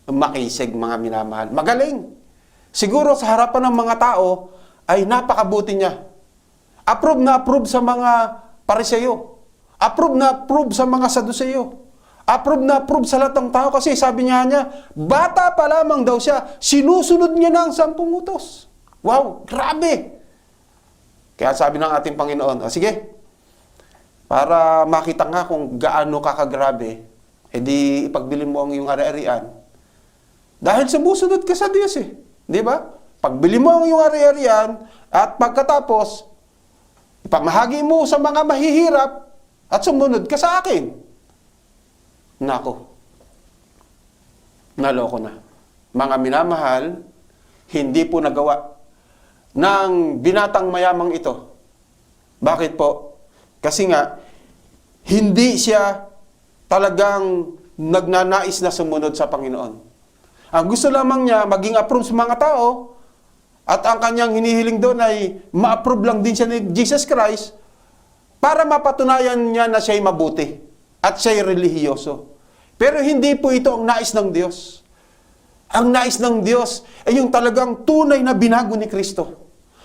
Makisig mga minamahal. Magaling. Siguro sa harapan ng mga tao ay napakabuti niya. Approve na approve sa mga Pariseo. Approve na approve sa mga Saduceo. Approve na approve sa lahat ng tao kasi sabi niya, bata pa lamang daw siya, sinusunod niya na ang 10 utos. Wow, grabe! Kaya sabi ng ating Panginoon, sige, para makita nga kung gaano ka kagrabe, edi ipagbilin mo ang iyong ari-arian. Dahil sumusunod ka sa Diyos eh. Di ba? Pagbili mo ang iyong ari-arian at pagkatapos, ipamahagi mo sa mga mahihirap at sumunod ka sa akin. Nako, naloko na. Mga minamahal, hindi po nagawa ng binatang mayamang ito. Bakit po? Kasi nga, hindi siya talagang nagnanais na sumunod sa Panginoon. Ang gusto lamang niya, maging approve sa mga tao, at ang kanyang hinihiling doon ay ma-approve lang din siya ni Jesus Christ para mapatunayan niya na siya'y mabuti at siya'y relihiyoso. Pero hindi po ito ang nais ng Diyos. Ang nais ng Diyos ay yung talagang tunay na binago ni Kristo.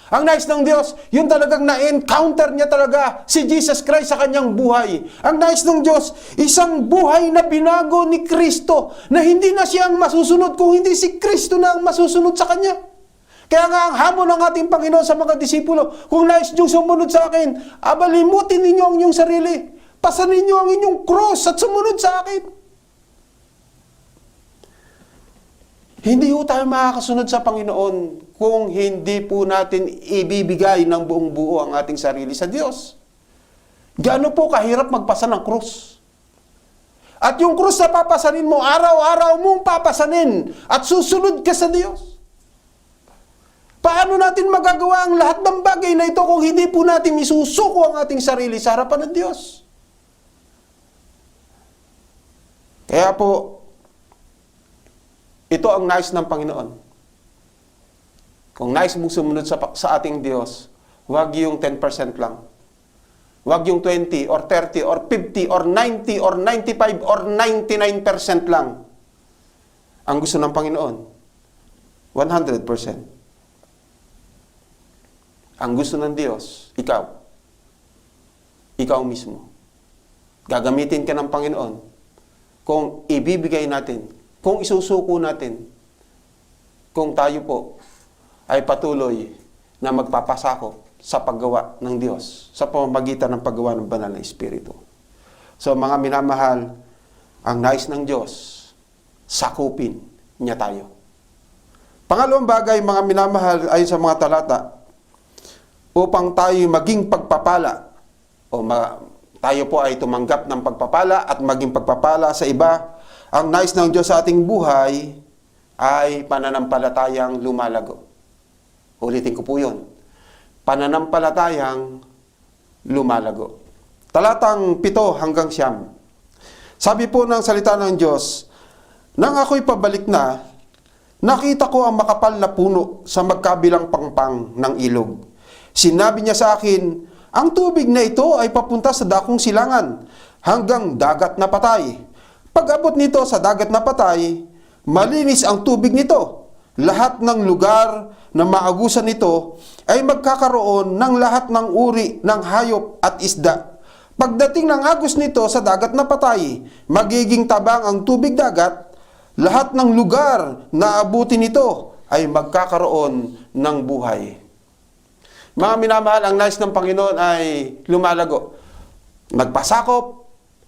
Ang nais ng Diyos, yung talagang na-encounter niya talaga si Jesus Christ sa kanyang buhay. Ang nais ng Diyos, isang buhay na binago ni Kristo na hindi na siya ang masusunod kung hindi si Kristo na ang masusunod sa kanya. Kaya nga ang hamon ng ating Panginoon sa mga disipulo, kung nais niyong sumunod sa akin, abalimutin ninyo ang inyong sarili. Pasanin niyo ang inyong cross at sumunod sa akin. Hindi po tayo makakasunod sa Panginoon kung hindi po natin ibibigay ng buong buo ang ating sarili sa Diyos. Gaano po kahirap magpasa ng krus? At yung krus na papasanin mo, araw-araw mong papasanin at susunod ka sa Diyos. Paano natin magagawa ang lahat ng bagay na ito kung hindi po natin isusuko ang ating sarili sa harapan ng Diyos? Kaya po, ito ang nais ng Panginoon. Kung nais mong sumunod sa ating Diyos, huwag yung 10% lang. Huwag yung 20 or 30 or 50 or 90 or 95 or 99% lang. Ang gusto ng Panginoon, 100%. Ang gusto ng Diyos, ikaw. Ikaw mismo. Gagamitin ka ng Panginoon kung ibibigay natin, kung isusuko natin, kung tayo po ay patuloy na magpapasakop sa paggawa ng Diyos, sa pamamagitan ng paggawa ng banal na Espiritu. So mga minamahal, ang nais ng Diyos, sakupin niya tayo. Pangalawang bagay, mga minamahal, ayon sa mga talata, upang tayo maging pagpapala, tayo po ay tumanggap ng pagpapala at maging pagpapala sa iba, ang nais ng Diyos sa ating buhay ay pananampalatayang lumalago. Ulitin ko po yun. Pananampalatayang lumalago. Talatang 7 hanggang 9. Sabi po ng salita ng Diyos, nang ako'y pabalik na, nakita ko ang makapal na puno sa magkabilang pangpang ng ilog. Sinabi niya sa akin, ang tubig na ito ay papunta sa dakong silangan hanggang dagat na patay. Pag-abot nito sa dagat na patay, malinis ang tubig nito. Lahat ng lugar na maagusan nito ay magkakaroon ng lahat ng uri ng hayop at isda. Pagdating ng agos nito sa dagat na patay, magiging tabang ang tubig dagat. Lahat ng lugar na abutin nito ay magkakaroon ng buhay. Mga minamahal, ang nais ng Panginoon ay lumalago. Magpasakop.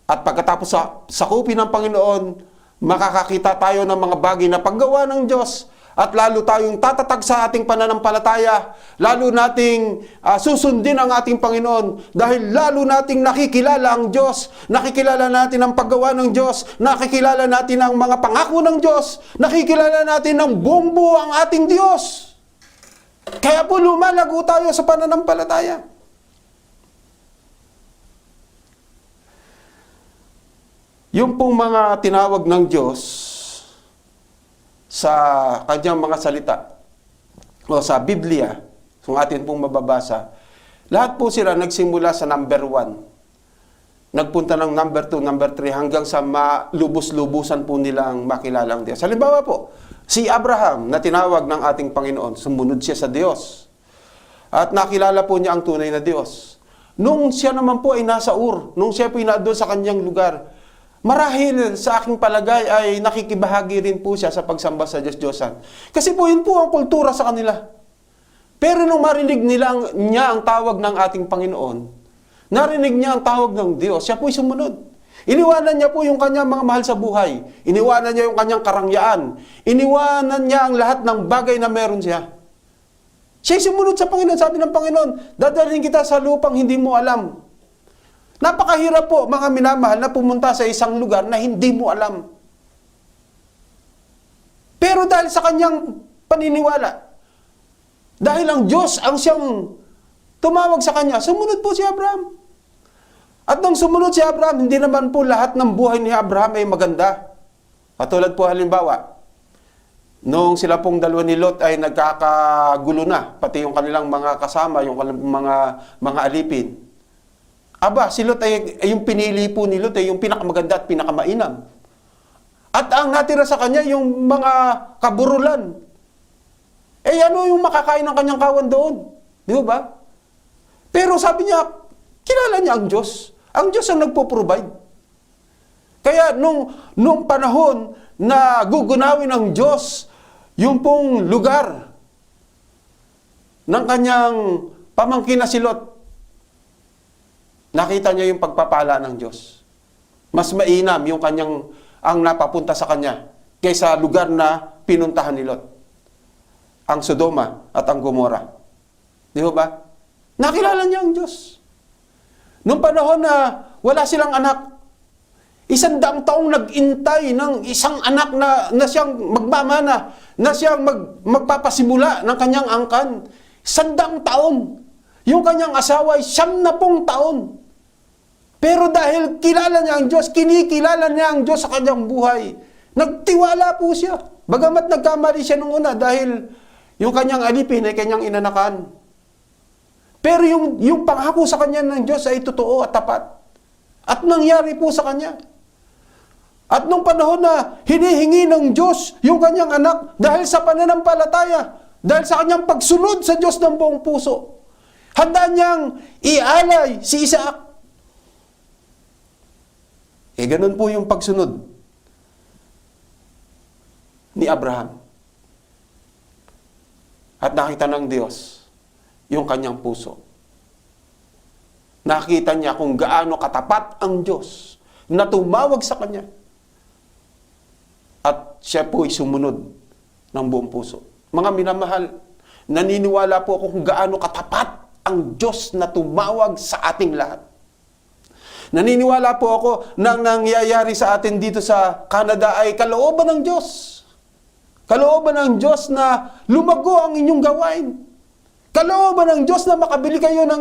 At pagkatapos sa sakupin ng Panginoon, makakakita tayo ng mga bagay na paggawa ng Diyos at lalo tayong tatatag sa ating pananampalataya, lalo nating susundin ang ating Panginoon dahil lalo nating nakikilala ang Diyos, nakikilala natin ang paggawa ng Diyos, nakikilala natin ang mga pangako ng Diyos, nakikilala natin ng buong buo ang ating Diyos. Kaya po lumalago tayo sa pananampalataya. Yung pong mga tinawag ng Diyos sa kanyang mga salita o sa Biblia, kung atin pong mababasa, lahat po sila nagsimula sa number 1. Nagpunta ng number 2, number 3, hanggang sa malubos-lubusan po nilang makilala ang Diyos. Halimbawa po, si Abraham na tinawag ng ating Panginoon, sumunod siya sa Diyos. At nakilala po niya ang tunay na Diyos. Nung siya naman po ay nasa Ur, nung siya po ay doon sa kanyang lugar, Marahil sa aking palagay ay nakikibahagi rin po siya sa pagsamba sa Diyos-Diyosan. Kasi po yun po ang kultura sa kanila. Pero nung marinig niya ang tawag ng ating Panginoon, narinig niya ang tawag ng Diyos, siya po'y sumunod. Iniwanan niya po yung kanyang mga mahal sa buhay. Iniwanan niya yung kanyang karangyaan. Iniwanan niya ang lahat ng bagay na meron siya. Siya'y sumunod sa Panginoon. Sabi ng Panginoon, dadalhin kita sa lupang hindi mo alam. Napakahirap po, mga minamahal, na pumunta sa isang lugar na hindi mo alam. Pero dahil sa kanyang paniniwala, dahil ang Diyos ang siyang tumawag sa kanya, sumunod po si Abraham. At nung sumunod si Abraham, hindi naman po lahat ng buhay ni Abraham ay maganda. Katulad po halimbawa, nung sila pong dalawa ni Lot ay nagkakagulo na, pati yung kanilang mga kasama, yung mga alipin. Aba, si Lot ay yung pinili po ni Lot ay yung pinakamaganda at pinakamainam. At ang natira sa kanya, yung mga kaburulan. Ano yung makakain ng kanyang kawan doon? Di ba? Pero sabi niya, kilala niya ang Diyos. Ang Diyos ang nagpo-provide. Kaya nung panahon na gugunawin ng Diyos yung pong lugar ng kanyang pamangkin na si Lot, nakita niya yung pagpapala ng Diyos. Mas mainam yung ang napapunta sa kanya kaysa lugar na pinuntahan ni Lot. Ang Sodoma at ang Gomora. Di ba? Nakilala niya ang Diyos. Noong panahon na wala silang anak, 100 taong nag-intay ng isang anak na siyang magmamana, na siyang magpapasimula ng kanyang angkan. 100 taon. Yung kanyang asawa ay 70 taon. Pero dahil kilala niya ang Diyos, kinikilala niya ang Diyos sa kanyang buhay, nagtiwala po siya. Bagamat nagkamali siya nung una dahil yung kanyang alipin ay kanyang inanakan. Pero yung pangako sa kanya ng Diyos ay totoo at tapat. At nangyari po sa kanya. At nung panahon na hinihingi ng Diyos yung kanyang anak dahil sa pananampalataya, dahil sa kanyang pagsunod sa Diyos ng buong puso, handa niyang ialay si Isaac. Ganun po yung pagsunod ni Abraham. At nakita ng Diyos yung kanyang puso. Nakita niya kung gaano katapat ang Diyos na tumawag sa kanya. At siya po'y sumunod ng buong puso. Mga minamahal, naniniwala po ako kung gaano katapat ang Diyos na tumawag sa ating lahat. Naniniwala po ako na nangyayari sa atin dito sa Canada ay kalooban ng Diyos. Kalooban ng Diyos na lumago ang inyong gawain. Kalooban ng Diyos na makabili kayo ng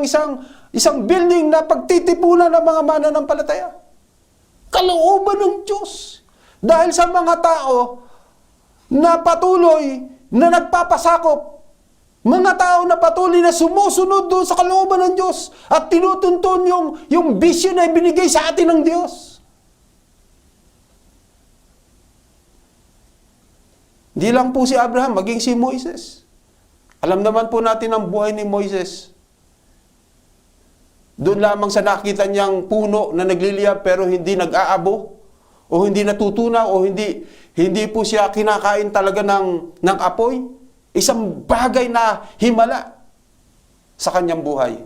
isang building na pagtitipunan ng mga mananampalataya. Kalooban ng Diyos. Dahil sa mga tao na patuloy na nagpapasakop, mga tao na patuloy na sumusunod doon sa kalooban ng Diyos at tinutuntun yung bisyo na ibinigay sa atin ng Diyos. Di lang po si Abraham, maging si Moises. Alam naman po natin ang buhay ni Moises. Doon lamang sa nakita niyang puno na nagliliyab pero hindi nag-aabo o hindi natutunaw o hindi po siya kinakain talaga ng apoy. Isang bagay na himala sa kanyang buhay.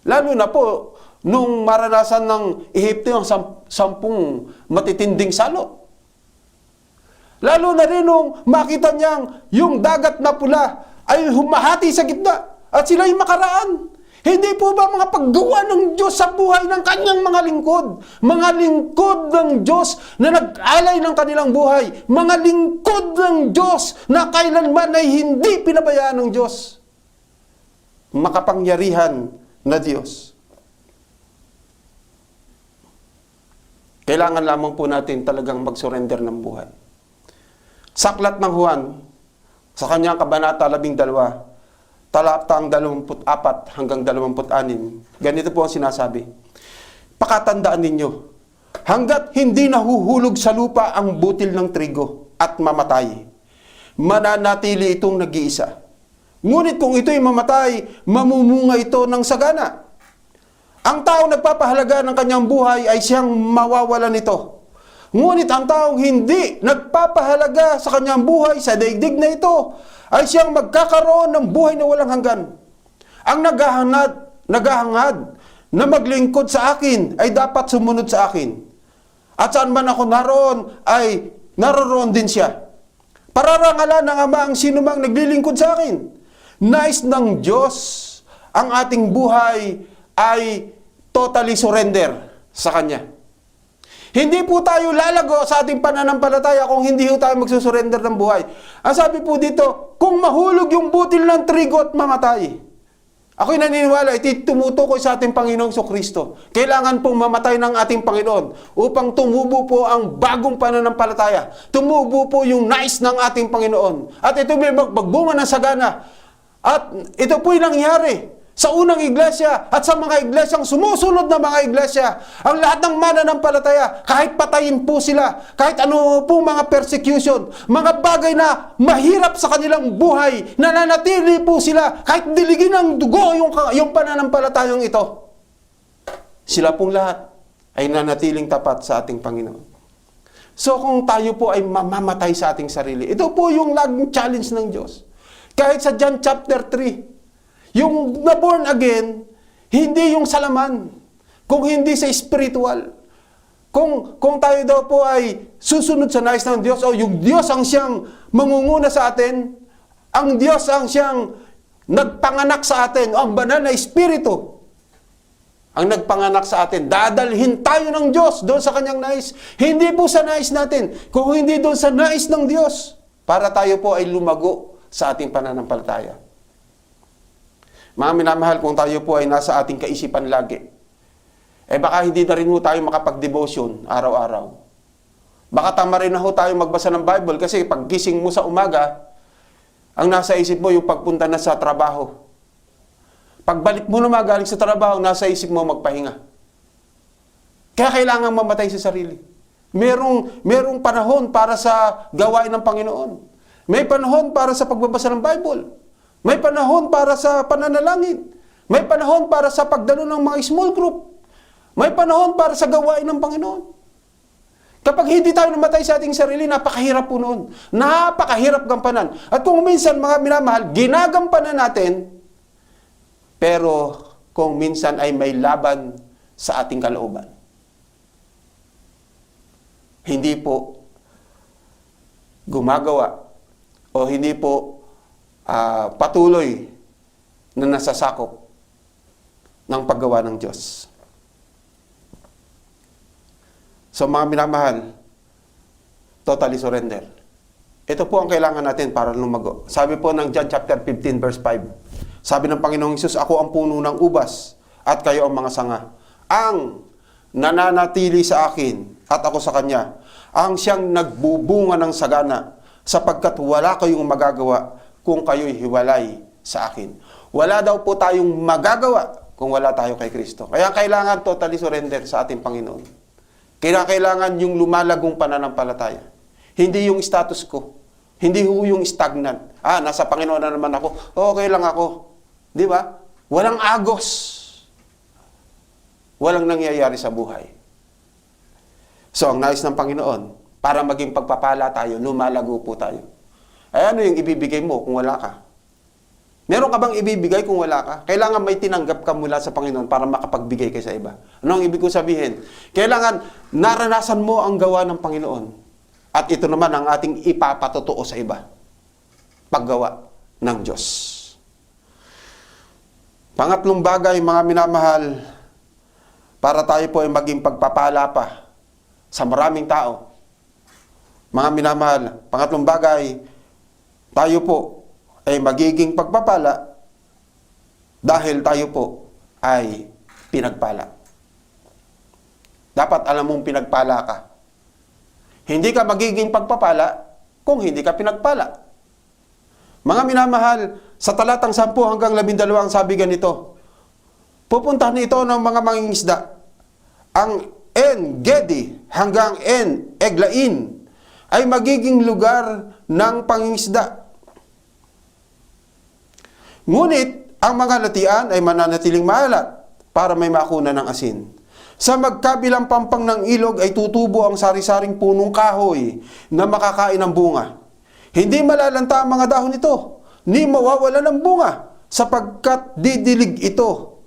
Lalo na po nung maranasan ng Ehipto ang 10 matitinding salot. Lalo na rin nung makita niyang yung dagat na pula ay humahati sa gitna at sila'y makaraan. Hindi po ba mga paggawa ng Diyos sa buhay ng kanyang mga lingkod? Mga lingkod ng Diyos na nag-alay ng kanilang buhay. Mga lingkod ng Diyos na kailanman ay hindi pinabayaan ng Diyos. Makapangyarihan na Diyos. Kailangan lamang po natin talagang mag-surrender ng buhay. Sa aklat ng Juan, sa kanyang kabanata 12, talatang 24 hanggang 26, ganito po ang sinasabi. Pakatandaan ninyo, hanggat hindi nahuhulog sa lupa ang butil ng trigo at mamatay, mananatili itong nag-iisa. Ngunit kung ito'y mamatay, mamumunga ito ng sagana. Ang taong nagpapahalaga ng kanyang buhay ay siyang mawawalan nito. Ngunit ang taong hindi nagpapahalaga sa kanyang buhay sa daigdig na ito ay siyang magkakaroon ng buhay na walang hanggan. Ang naghahangad na maglingkod sa akin ay dapat sumunod sa akin. At saan man ako naroon ay naroon din siya. Pararangalan ng Ama ang sinumang naglilingkod sa akin. Nais ng Diyos ang ating buhay ay totally surrender sa Kanya. Hindi po tayo lalago sa ating pananampalataya kung hindi po tayo magsusurrender ng buhay. Ang sabi po dito, kung mahulog yung butil ng trigo at mamatay. Ako'y naniniwala, tumutukoy sa ating Panginoong Kristo. Kailangan pong mamatay ng ating Panginoon upang tumubo po ang bagong pananampalataya. Tumubo po yung nais ng ating Panginoon. At ito may magbunga ng sagana. At ito po'y nangyari sa unang iglesia at sa mga iglesyang sumusunod na mga iglesia. Ang lahat ng mananampalataya, kahit patayin po sila, kahit ano po mga persecution, mga bagay na mahirap sa kanilang buhay, nananatili po sila, kahit diligin ng dugo yung pananampalatayang ito. Sila pong lahat ay nanatiling tapat sa ating Panginoon. So kung tayo po ay mamamatay sa ating sarili, ito po yung laging challenge ng Diyos. Kahit sa John chapter 3, yung na-born again, hindi yung sa laman, kung hindi sa spiritual. Kung tayo daw po ay susunod sa nais ng Diyos, o yung Diyos ang siyang mangunguna sa atin, ang Diyos ang siyang nagpanganak sa atin, o ang banal na Espiritu ang nagpanganak sa atin, dadalhin tayo ng Diyos doon sa kanyang nais. Hindi po sa nais natin, kung hindi doon sa nais ng Diyos, para tayo po ay lumago sa ating pananampalataya. Mga minamahal, kung tayo po ay nasa ating kaisipan lagi, baka hindi na rin ho tayo makapag-devotion araw-araw. Baka tama rin na ho tayo magbasa ng Bible kasi pag gising mo sa umaga, ang nasa isip mo yung pagpunta na sa trabaho. Pagbalik mo naman galing sa trabaho, nasa isip mo magpahinga. Kaya kailangan mamatay sa sarili. Merong panahon para sa gawain ng Panginoon. May panahon para sa pagbabasa ng Bible. May panahon para sa pananalangin. May panahon para sa pagdalo ng mga small group. May panahon para sa gawain ng Panginoon. Kapag hindi tayo namatay sa ating sarili, napakahirap po noon. Napakahirap gampanan. At kung minsan, mga minamahal, ginagampanan natin, pero kung minsan ay may laban sa ating kalooban. Hindi po gumagawa o hindi po patuloy na nasasakop ng paggawa ng Diyos. So mga minamahal, totally surrender. Ito po ang kailangan natin para lumago. Sabi po ng John chapter 15 verse 5. Sabi ng Panginoong Hesus, ako ang puno ng ubas at kayo ang mga sanga. Ang nananatili sa akin at ako sa kanya, ang siyang nagbubunga ng sagana sapagkat wala kayong magagawa kung kayo'y hiwalay sa akin. Wala daw po tayong magagawa kung wala tayo kay Kristo. Kaya kailangan totally surrender sa ating Panginoon. Kailangan yung lumalagong pananampalataya. Hindi yung status quo. Hindi yung stagnant. Nasa Panginoon na naman ako. Okay lang ako. Di ba? Walang agos. Walang nangyayari sa buhay. So, ang nais ng Panginoon, para maging pagpapala tayo, lumalago po tayo. Ano yung ibibigay mo kung wala ka? Meron ka bang ibibigay kung wala ka? Kailangan may tinanggap ka mula sa Panginoon para makapagbigay kay sa iba. Ano ang ibig ko sabihin? Kailangan naranasan mo ang gawa ng Panginoon. At ito naman ang ating ipapatotoo sa iba. Paggawa ng Diyos. Pangatlong bagay, mga minamahal, para tayo po ay maging pagpapala pa sa maraming tao. Mga minamahal, pangatlong bagay, tayo po ay magiging pagpapala dahil tayo po ay pinagpala. Dapat alam mong pinagpala ka. Hindi ka magiging pagpapala kung hindi ka pinagpala. Mga minamahal, sa talatang 10 hanggang 12 sabi ganito, pupuntahan ito ng mga mangingisda. Ang En-Gedi hanggang En-Eglain ay magiging lugar ng pangingisda. Ngunit, ang mga latian ay mananatiling maalat. para may makuna ng asin. Sa magkabilang pampang ng ilog ay tutubo ang sari-saring punong kahoy na makakain ng bunga. Hindi malalanta ang mga dahon nito, ni mawawala ng bunga, sapagkat didilig ito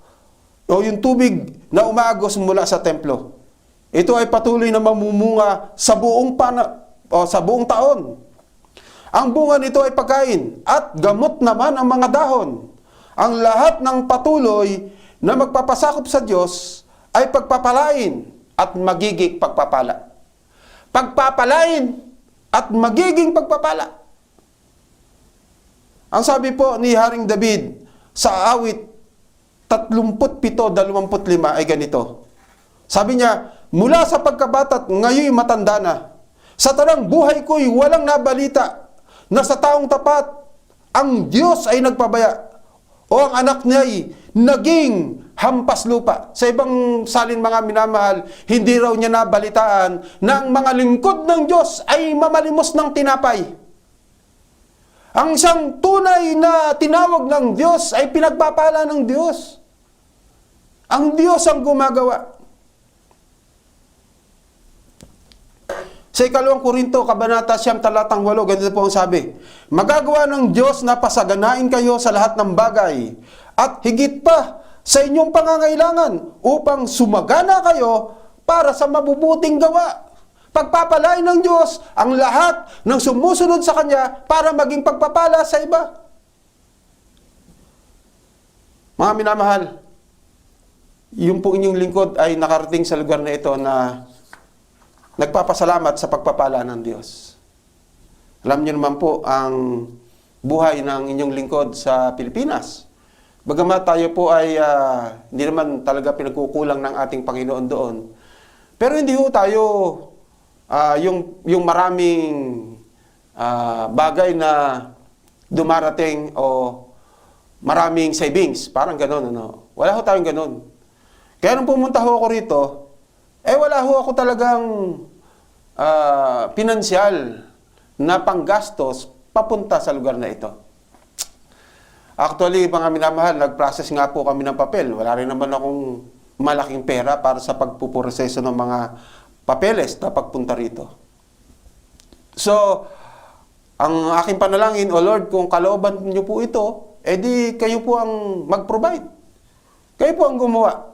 o yung tubig na umaagos mula sa templo. Ito ay patuloy na mamumunga sa sa buong taon. Ang bunga nito ay pagkain at gamot naman ang mga dahon. Ang lahat ng patuloy na magpapasakop sa Diyos ay pagpapalain at magiging pagpapala. Pagpapalain at magiging pagpapala. Ang sabi po ni Haring David sa awit 37:25 ay ganito. Sabi niya, mula sa pagkabata at ngayon matanda na, sa tarang buhay ko'y walang nabalita na sa taong tapat ang Diyos ay nagpabaya o ang anak niya'y naging hampas lupa. Sa ibang salin, mga minamahal, hindi raw niya nabalitaan na ang mga lingkod ng Diyos ay mamalimos ng tinapay. Ang isang tunay na tinawag ng Diyos ay pinagpapala ng Diyos. Ang Diyos ang gumagawa. Sa 2 Korinto, Kabanata 9:8, ganito po ang sabi, magagawa ng Diyos na pasaganain kayo sa lahat ng bagay at higit pa sa inyong pangangailangan upang sumagana kayo para sa mabubuting gawa. Pagpapalain ng Diyos ang lahat ng sumusunod sa Kanya para maging pagpapala sa iba. Mga minamahal, yung po inyong lingkod ay nakarating sa lugar na ito na nagpapasalamat sa pagpapala ng Diyos. Alam niyo naman po ang buhay ng inyong lingkod sa Pilipinas. Bagamat tayo po ay hindi naman talaga pinagkukulang ng ating Panginoon doon. Pero hindi ho tayo yung maraming bagay na dumarating o maraming savings. Parang gano'n, ano. Wala ho tayong gano'n. Kaya nung pumunta ho ako rito, wala ho ako talagang pinansyal na panggastos papunta sa lugar na ito. Actually, mga minamahal, nag-process nga po kami ng papel. Wala rin naman akong malaking pera para sa pagpuproseso ng mga papeles na pagpunta rito. So, ang aking panalangin, O Lord, kung kalooban niyo po ito, edi kayo po ang mag-provide. Kayo po ang gumawa.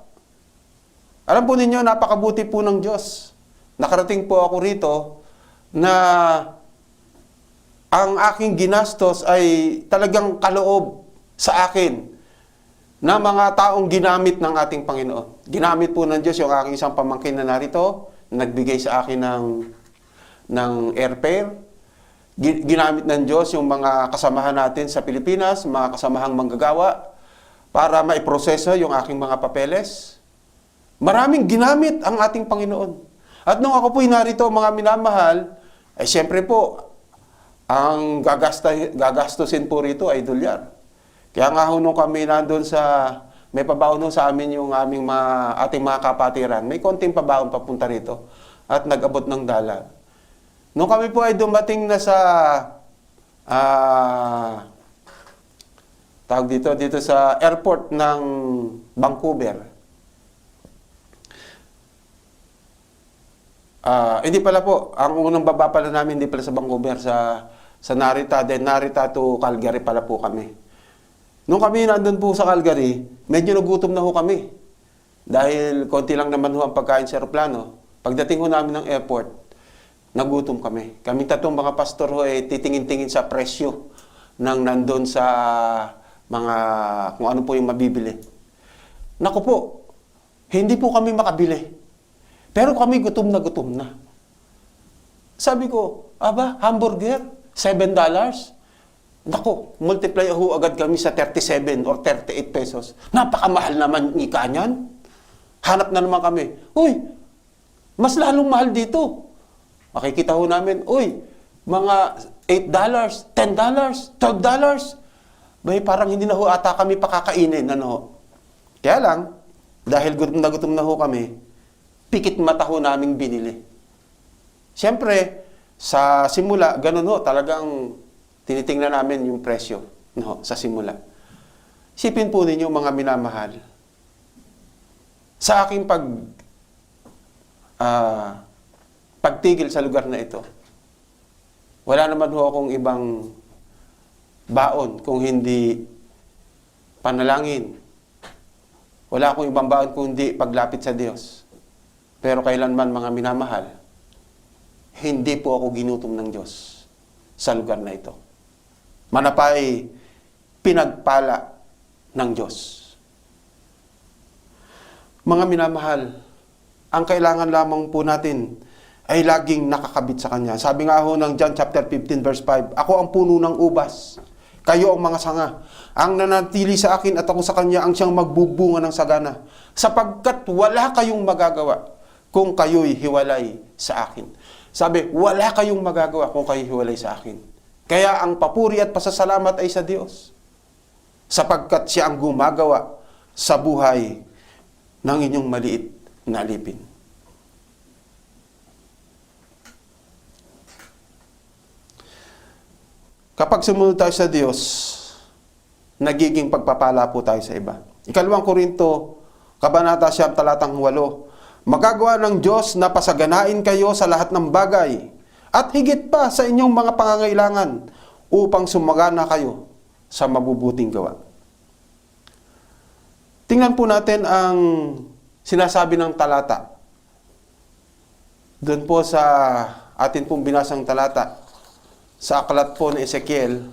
Alam po ninyo, napakabuti po ng Diyos. Nakarating po ako rito na ang aking ginastos ay talagang kaloob sa akin na mga taong ginamit ng ating Panginoon. Ginamit po ng Diyos yung aking isang pamangkin na narito, nagbigay sa akin ng airfare. Ginamit ng Diyos yung mga kasamahan natin sa Pilipinas, mga kasamahang manggagawa, para maiproseso yung aking mga papeles. Maraming ginamit ang ating Panginoon. At nung ako po'y narito, mga minamahal, siyempre po, ang gagastusin po rito ay dolyar. Kaya nga nung kami nandun may pabaon sa amin yung ating mga kapatiran, may konting pabaon papunta rito at nag-abot ng $1. Nung kami po ay dumating na sa dito sa airport ng Vancouver, hindi pala po, ang unang baba pala namin hindi pala sa Vancouver, sa Narita, then Narita to Calgary pala po kami. Nung kami nandun po sa Calgary, medyo nagutom na ho kami. Dahil konti lang naman ho ang pagkain sa aeroplano. Pagdating ho namin ng airport, nagutom kami. Kaming tatlong mga pastor ho titingin-tingin sa presyo ng nandun sa mga, kung ano po yung mabibili. Naku po, hindi po kami makabili. Pero kami gutom na. Sabi ko, hamburger, $7? Naku, multiply ho agad kami sa 37 or 38 pesos. Napakamahal naman ika niyan. Hanap na naman kami. Uy, mas lalong mahal dito. Makikita ho namin, mga $8, $10, $12. Parang hindi na ho ata kami pakakainin. Kaya lang, dahil gutom na ho kami, pikit mata ho naming binili. Siyempre, sa simula, ganun ho, talagang tinitingnan namin yung presyo sa simula. Sipin po ninyo, mga minamahal, sa aking pagtigil sa lugar na ito, wala naman ho akong ibang baon kung hindi panalangin. Wala akong ibang baon kung hindi paglapit sa Diyos. Pero kailanman, mga minamahal, hindi po ako ginutom ng Diyos sa lugar na ito. Manapay pinagpala ng Diyos. Mga minamahal, ang kailangan lamang po natin ay laging nakakabit sa Kanya. Sabi nga ho ng John chapter 15 verse 5, ako ang puno ng ubas, kayo ang mga sanga. Ang nanatili sa akin at ako sa Kanya ang siyang magbubunga ng sagana. Sapagkat wala kayong magagawa kung kayo'y hiwalay sa akin. Sabi, wala kayong magagawa kung kayo'y hiwalay sa akin. Kaya ang papuri at pasasalamat ay sa Diyos. Sapagkat siya ang gumagawa sa buhay ng inyong maliit na alipin. Kapag sumunod tayo sa Diyos, nagiging pagpapala po tayo sa iba. Ikalawang Korinto, Kabanata 9, talatang 8, magagawa ng Diyos na pasaganain kayo sa lahat ng bagay at higit pa sa inyong mga pangangailangan upang sumagana kayo sa mabubuting gawa. Tingnan po natin ang sinasabi ng talata. Doon po sa atin pong binasang talata, sa aklat po ni Ezekiel,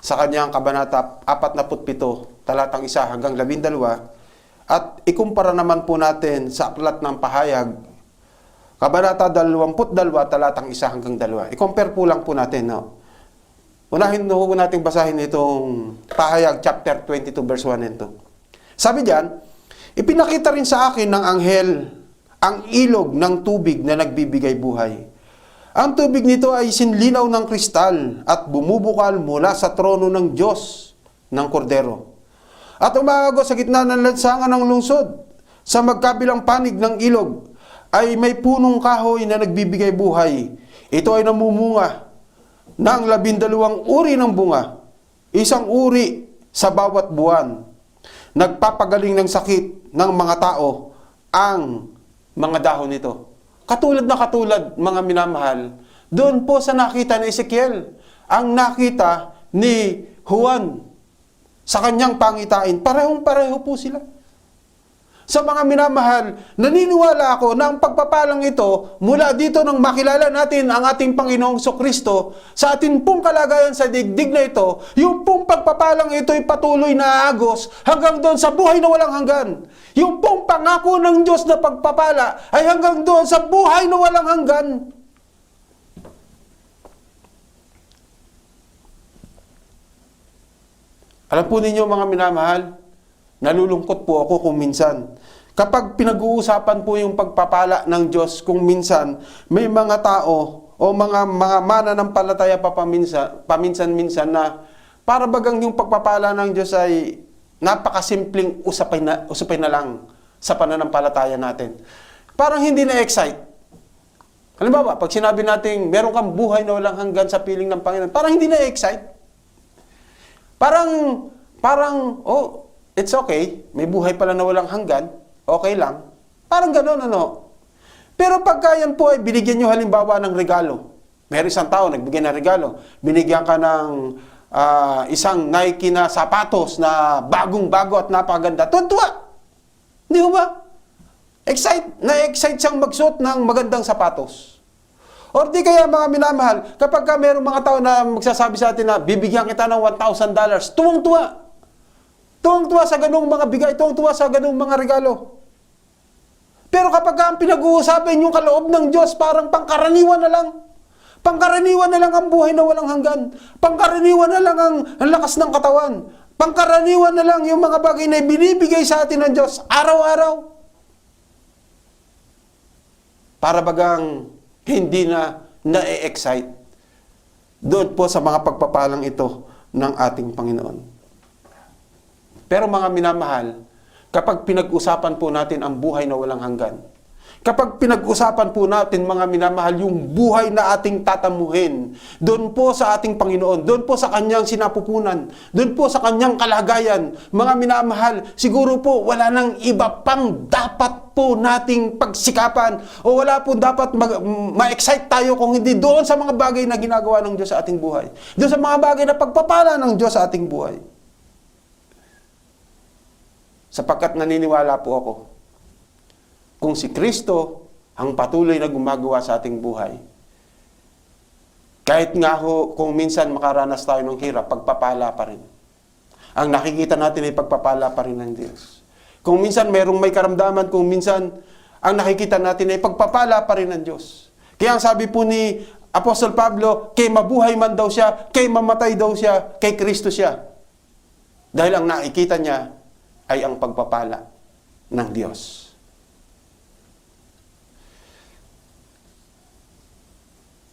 sa kanyang kabanata 47, talatang 1 hanggang 12, at ikumpara naman po natin sa aklat ng pahayag, kabanata 22, talatang 1 hanggang 2. I-compare po lang po natin. No? Unahin po natin basahin itong pahayag chapter 22, verse 1 and 2. Sabi diyan, ipinakita rin sa akin ng anghel ang ilog ng tubig na nagbibigay buhay. Ang tubig nito ay sinlinaw ng kristal at bumubukal mula sa trono ng Diyos ng Kordero. At umagos sa gitna ng lansangan ng lungsod, sa magkabilang panig ng ilog, ay may punong kahoy na nagbibigay buhay. Ito ay namumunga ng 12 uri ng bunga, isang uri sa bawat buwan. Nagpapagaling ng sakit ng mga tao ang mga dahon nito. Katulad na katulad, mga minamahal, doon po sa nakita ni Ezekiel, ang nakita ni Juan sa kanyang pangitain, parehong-pareho po sila. Sa mga minamahal, naniniwala ako na ang pagpapalang ito, mula dito nang makilala natin ang ating Panginoong Kristo, sa ating pong kalagayan sa digdig na ito, yung pong pagpapalang ito ay patuloy na aagos hanggang doon sa buhay na walang hanggan. Yung pong pangako ng Diyos na pagpapala ay hanggang doon sa buhay na walang hanggan. Alam po ninyo, mga minamahal, nalulungkot po ako kung minsan. Kapag pinag-uusapan po yung pagpapala ng Diyos, kung minsan may mga tao o mga mananampalataya pa paminsan-minsan na para bagang yung pagpapala ng Diyos ay napakasimpleng usapin na lang sa pananampalataya natin. Parang hindi na-excite. Halimbawa, pag sinabi natin meron kang buhay na walang hanggan sa piling ng Panginoon, parang hindi na-excite. Parang, oh, it's okay. May buhay pala na walang hanggan. Okay lang. Parang gano'n, ano. Pero pagka yan po ay binigyan nyo halimbawa ng regalo. Meron isang tao, nagbigay ng regalo. Binigyan ka ng isang Nike na sapatos na bagong-bago at napakaganda. Tuwa! Hindi ba? Na-excite siyang magsuot ng magandang sapatos. Or di kaya, mga minamahal, kapag ka mayroong mga tao na magsasabi sa atin na bibigyan kita ng $1,000, tuwang-tuwa. Tuwang-tuwa sa ganung mga bigay, tuwang-tuwa sa ganung mga regalo. Pero kapag ka ang pinag-uusapan yung kaloob ng Diyos, parang pangkaraniwan na lang. Pangkaraniwan na lang ang buhay na walang hanggan. Pangkaraniwan na lang ang lakas ng katawan. Pangkaraniwan na lang yung mga bagay na binibigay sa atin ng Diyos araw-araw. Para bagang hindi na-excite doon po sa mga pagpapalang ito ng ating Panginoon. Pero mga minamahal, kapag pinag-usapan po natin ang buhay na walang hanggan, Kapag pinag-usapan po natin, mga minamahal, yung buhay na ating tatamuhin, doon po sa ating Panginoon, doon po sa Kanyang sinapupunan, doon po sa Kanyang kalagayan, mga minamahal, siguro po wala nang iba pang dapat po nating pagsikapan o wala po dapat ma-excite tayo kung hindi doon sa mga bagay na ginagawa ng Diyos sa ating buhay. Doon sa mga bagay na pagpapala ng Diyos sa ating buhay. Sapagkat naniniwala po ako, kung si Kristo ang patuloy na gumagawa sa ating buhay, kahit nga ho, kung minsan makaranas tayo ng hirap, pagpapala pa rin. Ang nakikita natin ay pagpapala pa rin ng Diyos. Kung minsan merong may karamdaman, kung minsan ang nakikita natin ay pagpapala pa rin ng Diyos. Kaya ang sabi po ni Apostol Pablo, kay mabuhay man daw siya, kay mamatay daw siya, kay Kristo siya. Dahil ang nakikita niya ay ang pagpapala ng Diyos.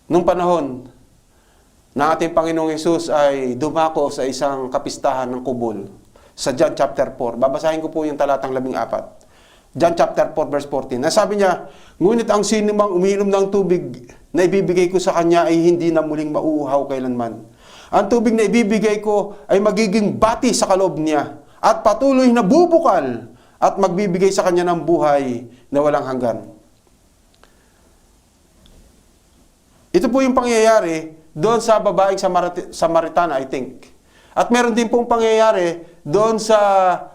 Nung panahon na ating Panginoong Hesus ay dumako sa isang kapistahan ng kubol, sa John chapter 4, babasahin ko po yung talatang 14. John chapter 4 verse 14. Nasabi niya, ngunit ang sino mang umiinom ng tubig na ibibigay ko sa kanya ay hindi na muling mauuhaw kailanman. Ang tubig na ibibigay ko ay magiging bati sa kaloob niya at patuloy na bubukal at magbibigay sa kanya ng buhay na walang hanggan. Ito po yung pangyayari doon sa babaeng Samaritana, I think. At meron din pong pangyayari doon sa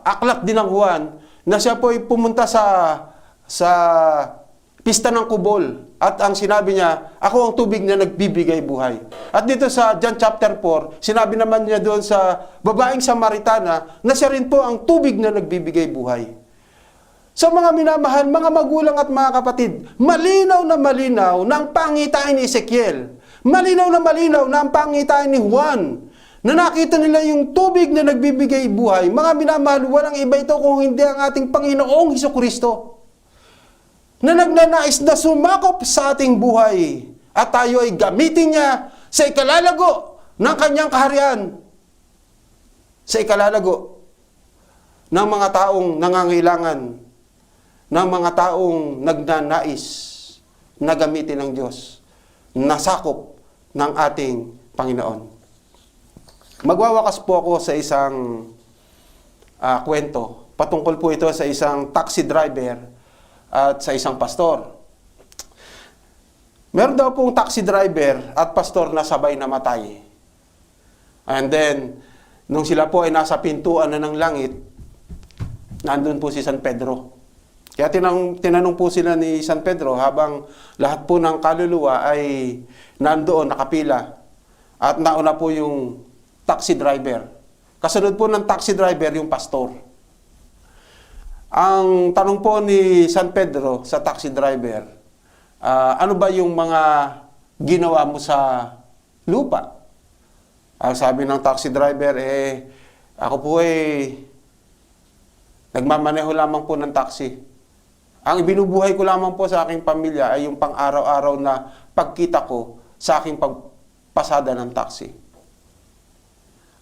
aklat din ng Juan na siya po ay pumunta sa pista ng kubol. At ang sinabi niya, ako ang tubig na nagbibigay buhay. At dito sa John chapter 4, sinabi naman niya doon sa babaeng Samaritana na siya rin po ang tubig na nagbibigay buhay. So mga minamahal, mga magulang at mga kapatid, malinaw na ang pangitain ni Ezekiel. Malinaw na ang pangitain ni Juan. Na nakita nila yung tubig na nagbibigay buhay. Mga minamahal, walang iba ito kung hindi ang ating Panginoong Hesukristo. Na nagnanais na sumakop sa ating buhay. At tayo ay gamitin niya sa ikalalago ng kanyang kaharian. Sa ikalalago ng mga taong nangangailangan, ng mga taong nagnanais na gamitin ng Diyos, nasakop ng ating Panginoon. Magwawakas po ako sa isang kwento. Patungkol po ito sa isang taxi driver at sa isang pastor. Meron daw pong taxi driver at pastor na sabay namatay. And then, nung sila po ay nasa pintuan na ng langit, nandun po si San Pedro. Kaya tinanong po sila ni San Pedro habang lahat po ng kaluluwa ay nandoon, nakapila. At nauna po yung taxi driver. Kasunod po ng taxi driver yung pastor. Ang tanong po ni San Pedro sa taxi driver, ano ba yung mga ginawa mo sa lupa? Ang sabi ng taxi driver, ako po nagmamaneho lamang po ng taxi. Ang ibinubuhay ko lamang po sa aking pamilya ay yung pang-araw-araw na pagkita ko sa aking pagpasada ng taxi.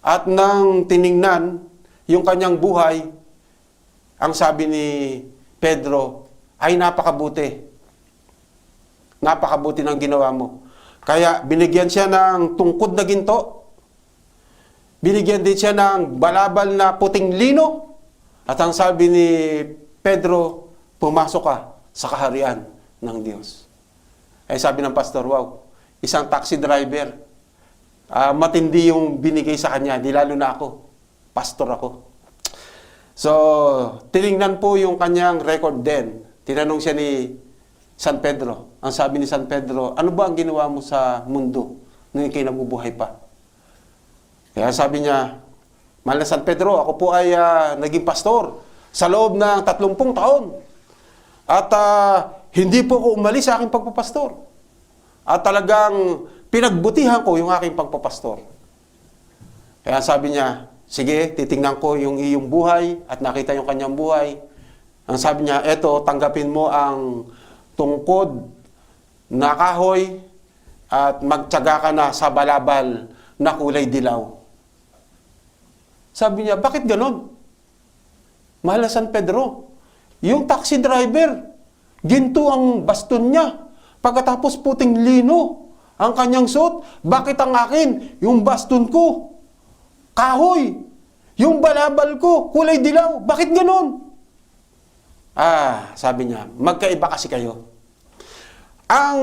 At nang tiningnan yung kanyang buhay, ang sabi ni Pedro, ay napakabuti. Napakabuti ng ginawa mo. Kaya binigyan siya ng tungkod na ginto. Binigyan din siya ng balabal na puting lino. At ang sabi ni Pedro, pumasok ka sa kaharian ng Diyos. Ay sabi ng pastor, wow, isang taxi driver, matindi yung binigay sa kanya, di lalo na ako, pastor ako. So, tiningnan po yung kanyang record din. Tinanong siya ni San Pedro. Ang sabi ni San Pedro, ano ba ang ginawa mo sa mundo nung ikay nabubuhay pa? Kaya sabi niya, mahal na San Pedro, ako po ay naging pastor sa loob ng 30 taon. At hindi po ako umalis sa aking pagpapastor. At talagang pinagbutihan ko yung aking pagpapastor. Kaya sabi niya, sige, titingnan ko yung iyong buhay at nakita yung kanyang buhay. Ang sabi niya, eto, tanggapin mo ang tungkod na kahoy at magtiyaga ka na sa balabal na kulay dilaw. Sabi niya, bakit ganon? Mahal na San Pedro, yung taxi driver, Ginto ang baston niya. Pagkatapos puting lino ang kanyang suot. Bakit ang akin, yung baston ko, kahoy? Yung balabal ko, kulay dilaw. Bakit ganon? Sabi niya, magkaiba kasi kayo. Ang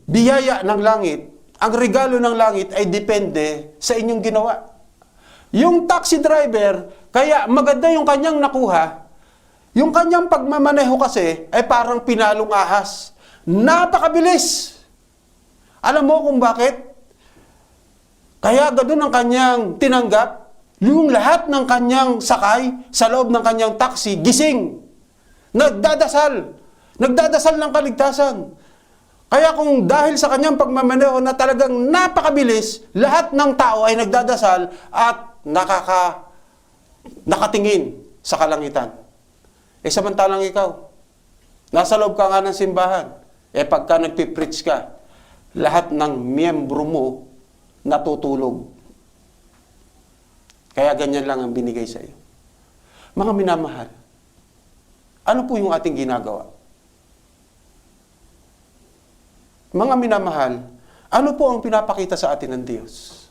biyaya ng langit, ang regalo ng langit ay depende sa inyong ginawa. Yung taxi driver, kaya maganda yung kanyang nakuha, yung kanyang pagmamaneho kasi ay parang pinalong ahas. Napakabilis! Alam mo kung bakit? Kaya ganoon ang kanyang tinanggap, yung lahat ng kanyang sakay sa loob ng kanyang taxi, gising. Nagdadasal ng kaligtasan. Kaya kung dahil sa kanyang pagmamaneho na talagang napakabilis, lahat ng tao ay nagdadasal at nakatingin sa kalangitan. Samantalang ikaw, nasa loob ka nga ng simbahan, pagka nagpipreach ka, lahat ng miyembro mo natutulog. Kaya ganyan lang ang binigay sa iyo. Mga minamahal, ano po yung ating ginagawa? Mga minamahal, ano po ang pinapakita sa atin ng Diyos?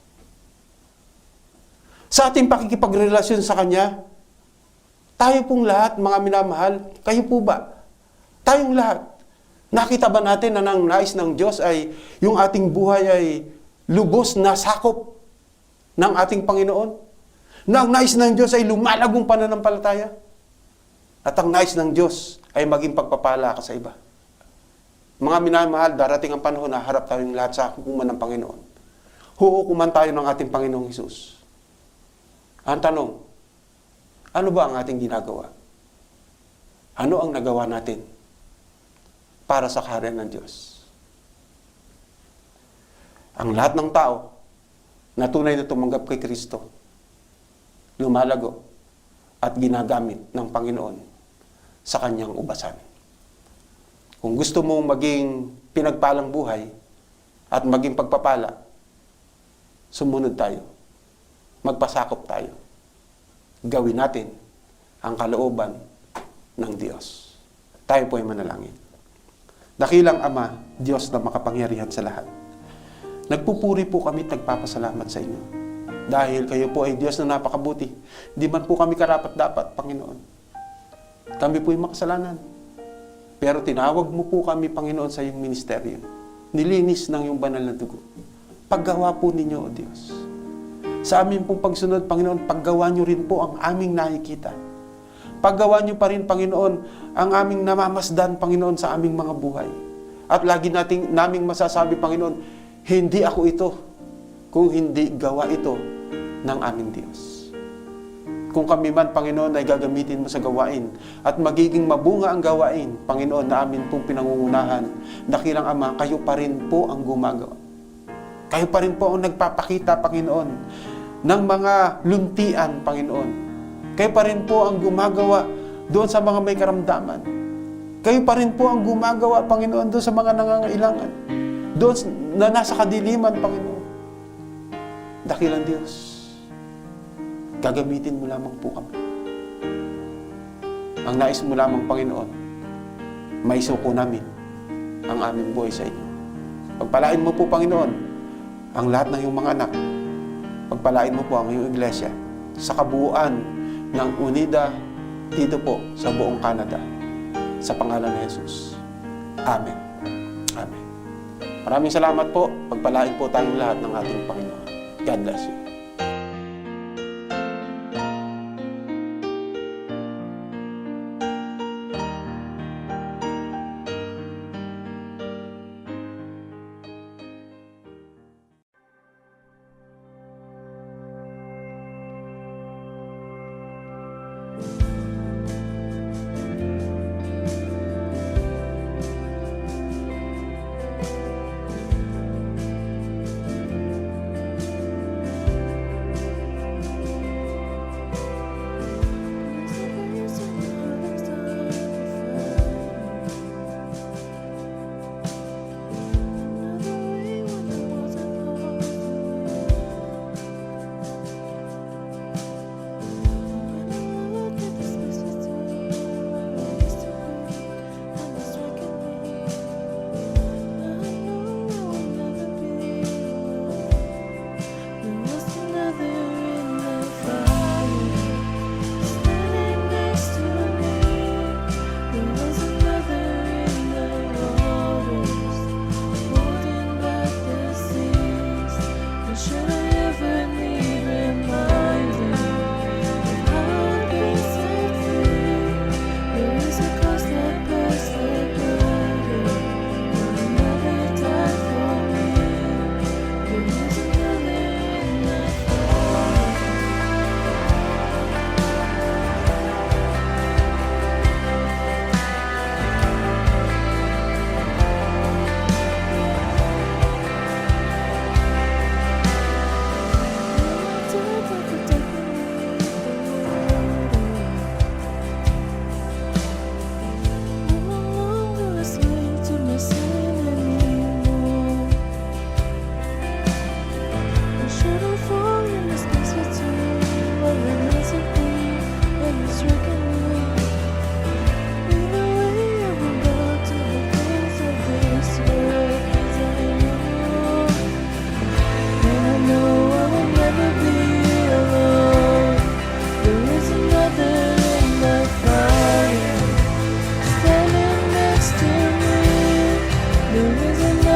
Sa ating pakikipagrelasyon sa Kanya, tayo pong lahat, mga minamahal, kayo po ba? Tayong lahat. Nakita ba natin na nang nais ng Diyos ay yung ating buhay ay lubos na sakop ng ating Panginoon? Nang nais ng Diyos ay lumalagong pananampalataya? At ang nais ng Diyos ay maging pagpapala ka sa iba. Mga minamahal, darating ang panahon na harap tayong lahat sa hukuman ng Panginoon. Hukuman tayo ng ating Panginoong Hesus. Ang tanong, ano ba ang ating ginagawa? Ano ang nagawa natin para sa kaharian ng Diyos? Ang lahat ng tao na tunay na tumanggap kay Kristo, lumalago at ginagamit ng Panginoon sa kanyang ubasan. Kung gusto mong maging pinagpalang buhay at maging pagpapala, sumunod tayo. Magpasakop tayo. Gawin natin ang kalooban ng Diyos. Tayo po ay manalangin. Dakilang Ama, Diyos na makapangyarihan sa lahat. Nagpupuri po kami at nagpapasalamat sa inyo. Dahil kayo po ay Diyos na napakabuti. Di man po kami karapat-dapat, Panginoon. Kami po ay makasalanan. Pero tinawag mo po kami, Panginoon, sa iyong ministeryo. Nilinis ng iyong banal na dugo. Paggawa po ninyo, O Diyos. Sa amin pong pagsunod, Panginoon, paggawa nyo rin po ang aming nakikita. Paggawa nyo pa rin, Panginoon, ang aming namamasdan, Panginoon, sa aming mga buhay. At lagi naming masasabi, Panginoon, hindi ako ito, kung hindi gawa ito ng aming Diyos. Kung kami man, Panginoon, ay gagamitin mo sa gawain at magiging mabunga ang gawain, Panginoon, na amin pong pinangungunahan, dakilang Ama, kayo pa rin po ang gumagawa. Kayo pa rin po ang nagpapakita, Panginoon, ng mga luntian, Panginoon. Kayo pa rin po ang gumagawa doon sa mga may karamdaman. Kayo pa rin po ang gumagawa, Panginoon, doon sa mga nangangailangan. Doon na nasa kadiliman, Panginoon. Dakilang Diyos, gagamitin mo lamang po kami. Ang nais mo lamang, Panginoon, maisuko namin ang aming buhay sa inyo. Pagpalain mo po, Panginoon, ang lahat ng iyong mga anak. Pagpalain mo po ang iyong iglesia sa kabuuan ng Unida dito po sa buong Canada. Sa pangalan ni Jesus. Amen. Amen. Maraming salamat po. Pagpalain po tayong lahat ng ating Panginoon. God bless you.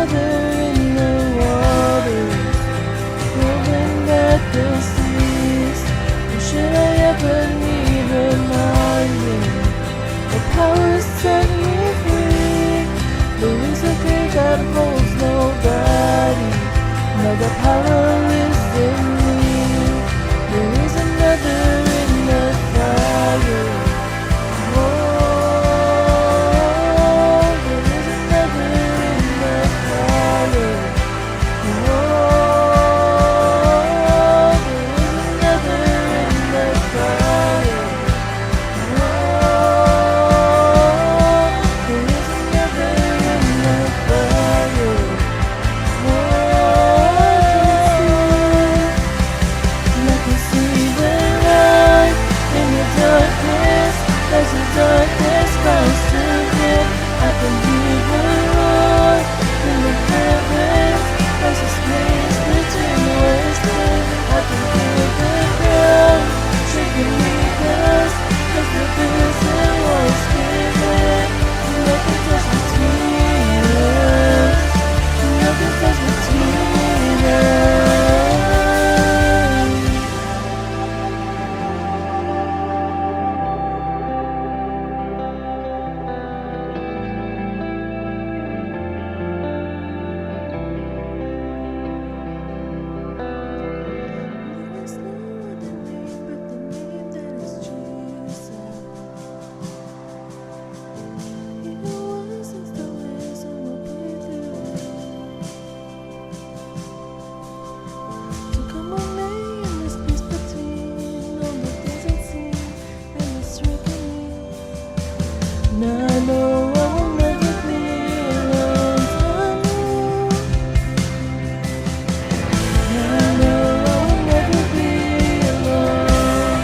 another in the waters, moving at the seas. And should I ever need reminding, the power set me free. There is a grave that holds nobody, now the power is in me. There is another in the fire. Oh, there is another in the fire. Oh, there is another in the fire. Oh, there is another in the fire. I can see the light in the darkness, as the darkness comes to him. I can hear the roar in the heavens, as the space between was there. I can feel the ground shaking because the vision was given. Nothing stands between us. Nothing stands between us. There's no other name but the name that is Jesus. He who was and still is and will be through. So come on, lay in this space between all the things unseen and what's reckoning. Now I know I will never be alone. Now I know I will never be alone.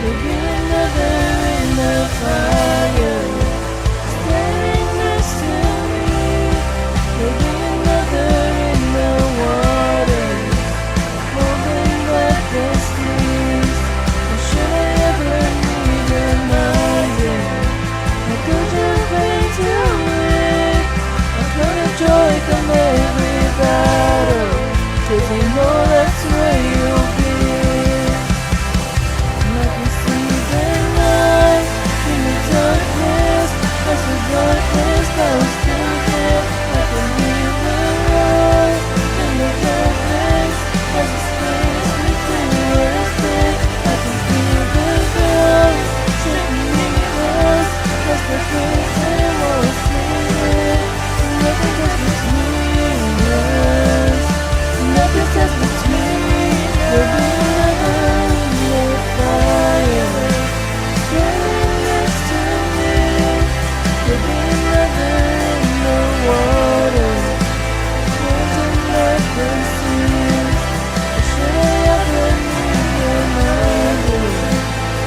There'll be another in the fire, standing next to me. There'll be another in the waters, holding back the seas. And should I ever need reminding, how could you bring to it? A kind of joy come every battle, 'cause I know that's where you'll be. And I can see the light in the darkness, as the darkness comes to him. I can hear the roar in the heavens, as the space between us there. I can feel the ground shaking because the prison was given. Nothing stands between us. Nothing stands between. There'll be another in the fire, standing next to me. There'll be another in the water, holding back the seas. Should I ever need reminding,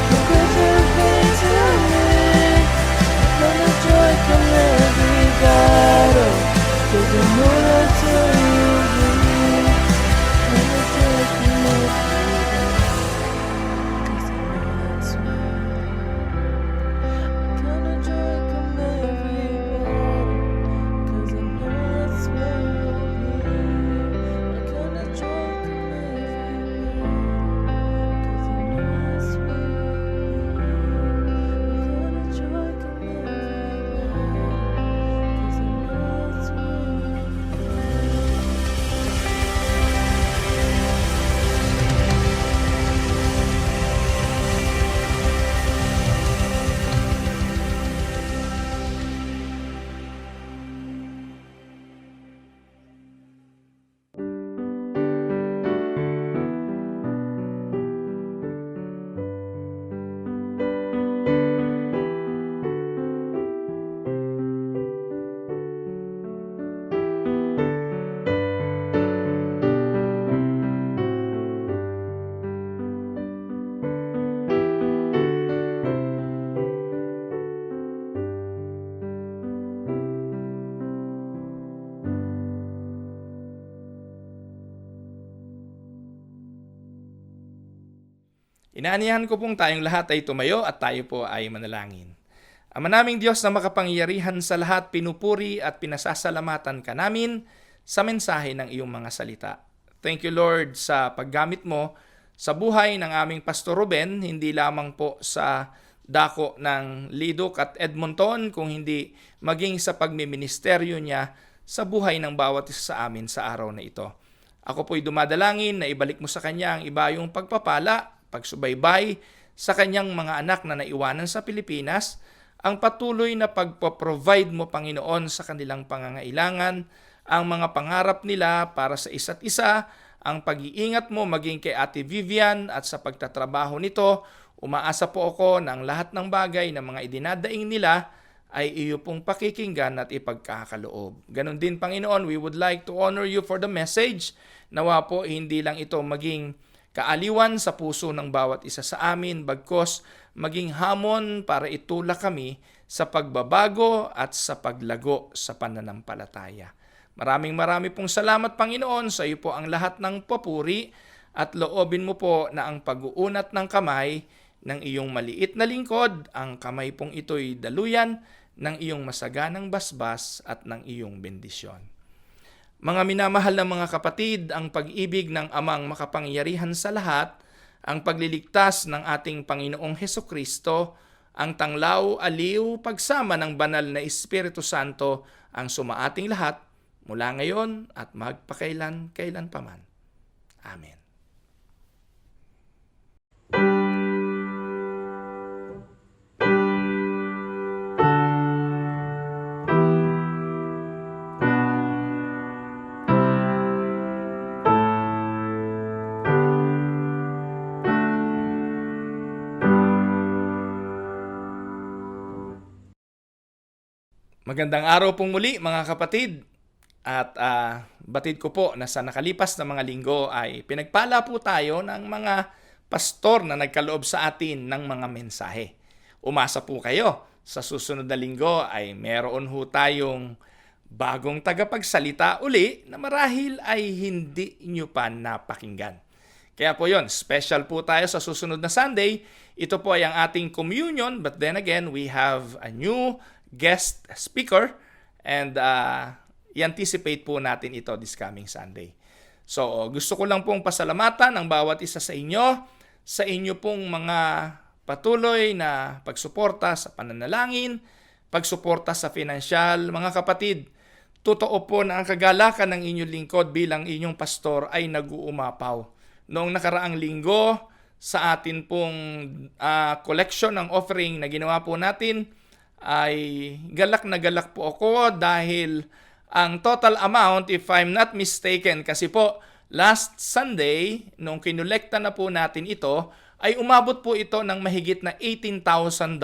how could you be to me? A kind of joy come every battle, 'cause I know that's where you'll be. Kind of joy come every battle, 'cause I know that's where you'll be. Kind of joy come every battle, 'cause I know that's where you'll be. Kind of joy come every battle, 'cause I know that's where you'll be. Kind of joy come every battle, 'cause I know that's where you'll be. Inaanihan ko pong tayong lahat ay tumayo at tayo po ay manalangin. Ama naming Diyos na makapangyarihan sa lahat, pinupuri at pinasasalamatan ka namin sa mensahe ng iyong mga salita. Thank you, Lord, sa paggamit mo sa buhay ng aming Pastor Ruben, hindi lamang po sa dako ng Lidok at Edmonton, kung hindi maging sa pagmiministeryo niya sa buhay ng bawat isa sa amin sa araw na ito. Ako po'y dumadalangin na ibalik mo sa kanya ang ibayong pagpapala, pagsubaybay sa kanyang mga anak na naiwanan sa Pilipinas, ang patuloy na pagpo-provide mo, Panginoon, sa kanilang pangangailangan, ang mga pangarap nila para sa isa't isa, ang pag-iingat mo maging kay Ate Vivian at sa pagtatrabaho nito. Umaasa po ako na ang lahat ng bagay na mga idinadaing nila ay iyo pong pakikinggan at ipagkakaloob. Ganon din, Panginoon, we would like to honor you for the message. Nawa po hindi lang ito maging kaaliwan sa puso ng bawat isa sa amin, bagkos maging hamon para itulak kami sa pagbabago at sa paglago sa pananampalataya. Maraming pong salamat, Panginoon, sa iyo po ang lahat ng papuri at loobin mo po na ang pag-uunat ng kamay ng iyong maliit na lingkod, ang kamay pong ito'y daluyan ng iyong masaganang basbas at ng iyong bendisyon. Mga minamahal na mga kapatid, ang pag-ibig ng Amang makapangyarihan sa lahat, ang pagliligtas ng ating Panginoong Hesukristo, ang tanglaw, aliw, pagsama ng banal na Espiritu Santo ang sumaating lahat mula ngayon at magpakailan-kailan paman. Amen. Magandang araw pong muli, mga kapatid. At batid ko po na sa nakalipas na mga linggo ay pinagpala po tayo ng mga pastor na nagkaloob sa atin ng mga mensahe. Umasa po kayo, sa susunod na linggo ay meron ho tayong bagong tagapagsalita uli na marahil ay hindi nyo pa napakinggan. Kaya po yon, special po tayo sa susunod na Sunday. Ito po ay ang ating communion, but then again, we have a new guest speaker and i-anticipate po natin ito this coming Sunday. So, gusto ko lang pong pasalamatan ang bawat isa sa inyo pong mga patuloy na pagsuporta sa pananalangin, pagsuporta sa financial. Mga kapatid, totoo po na ang kagalakan ng inyong lingkod bilang inyong pastor ay nag-uumapaw. Noong nakaraang linggo, sa atin pong collection ng offering na ginawa po natin, ay galak na galak po ako dahil ang total amount, if I'm not mistaken, kasi po last Sunday, nung kinolekta na po natin ito, ay umabot po ito ng mahigit na $18,000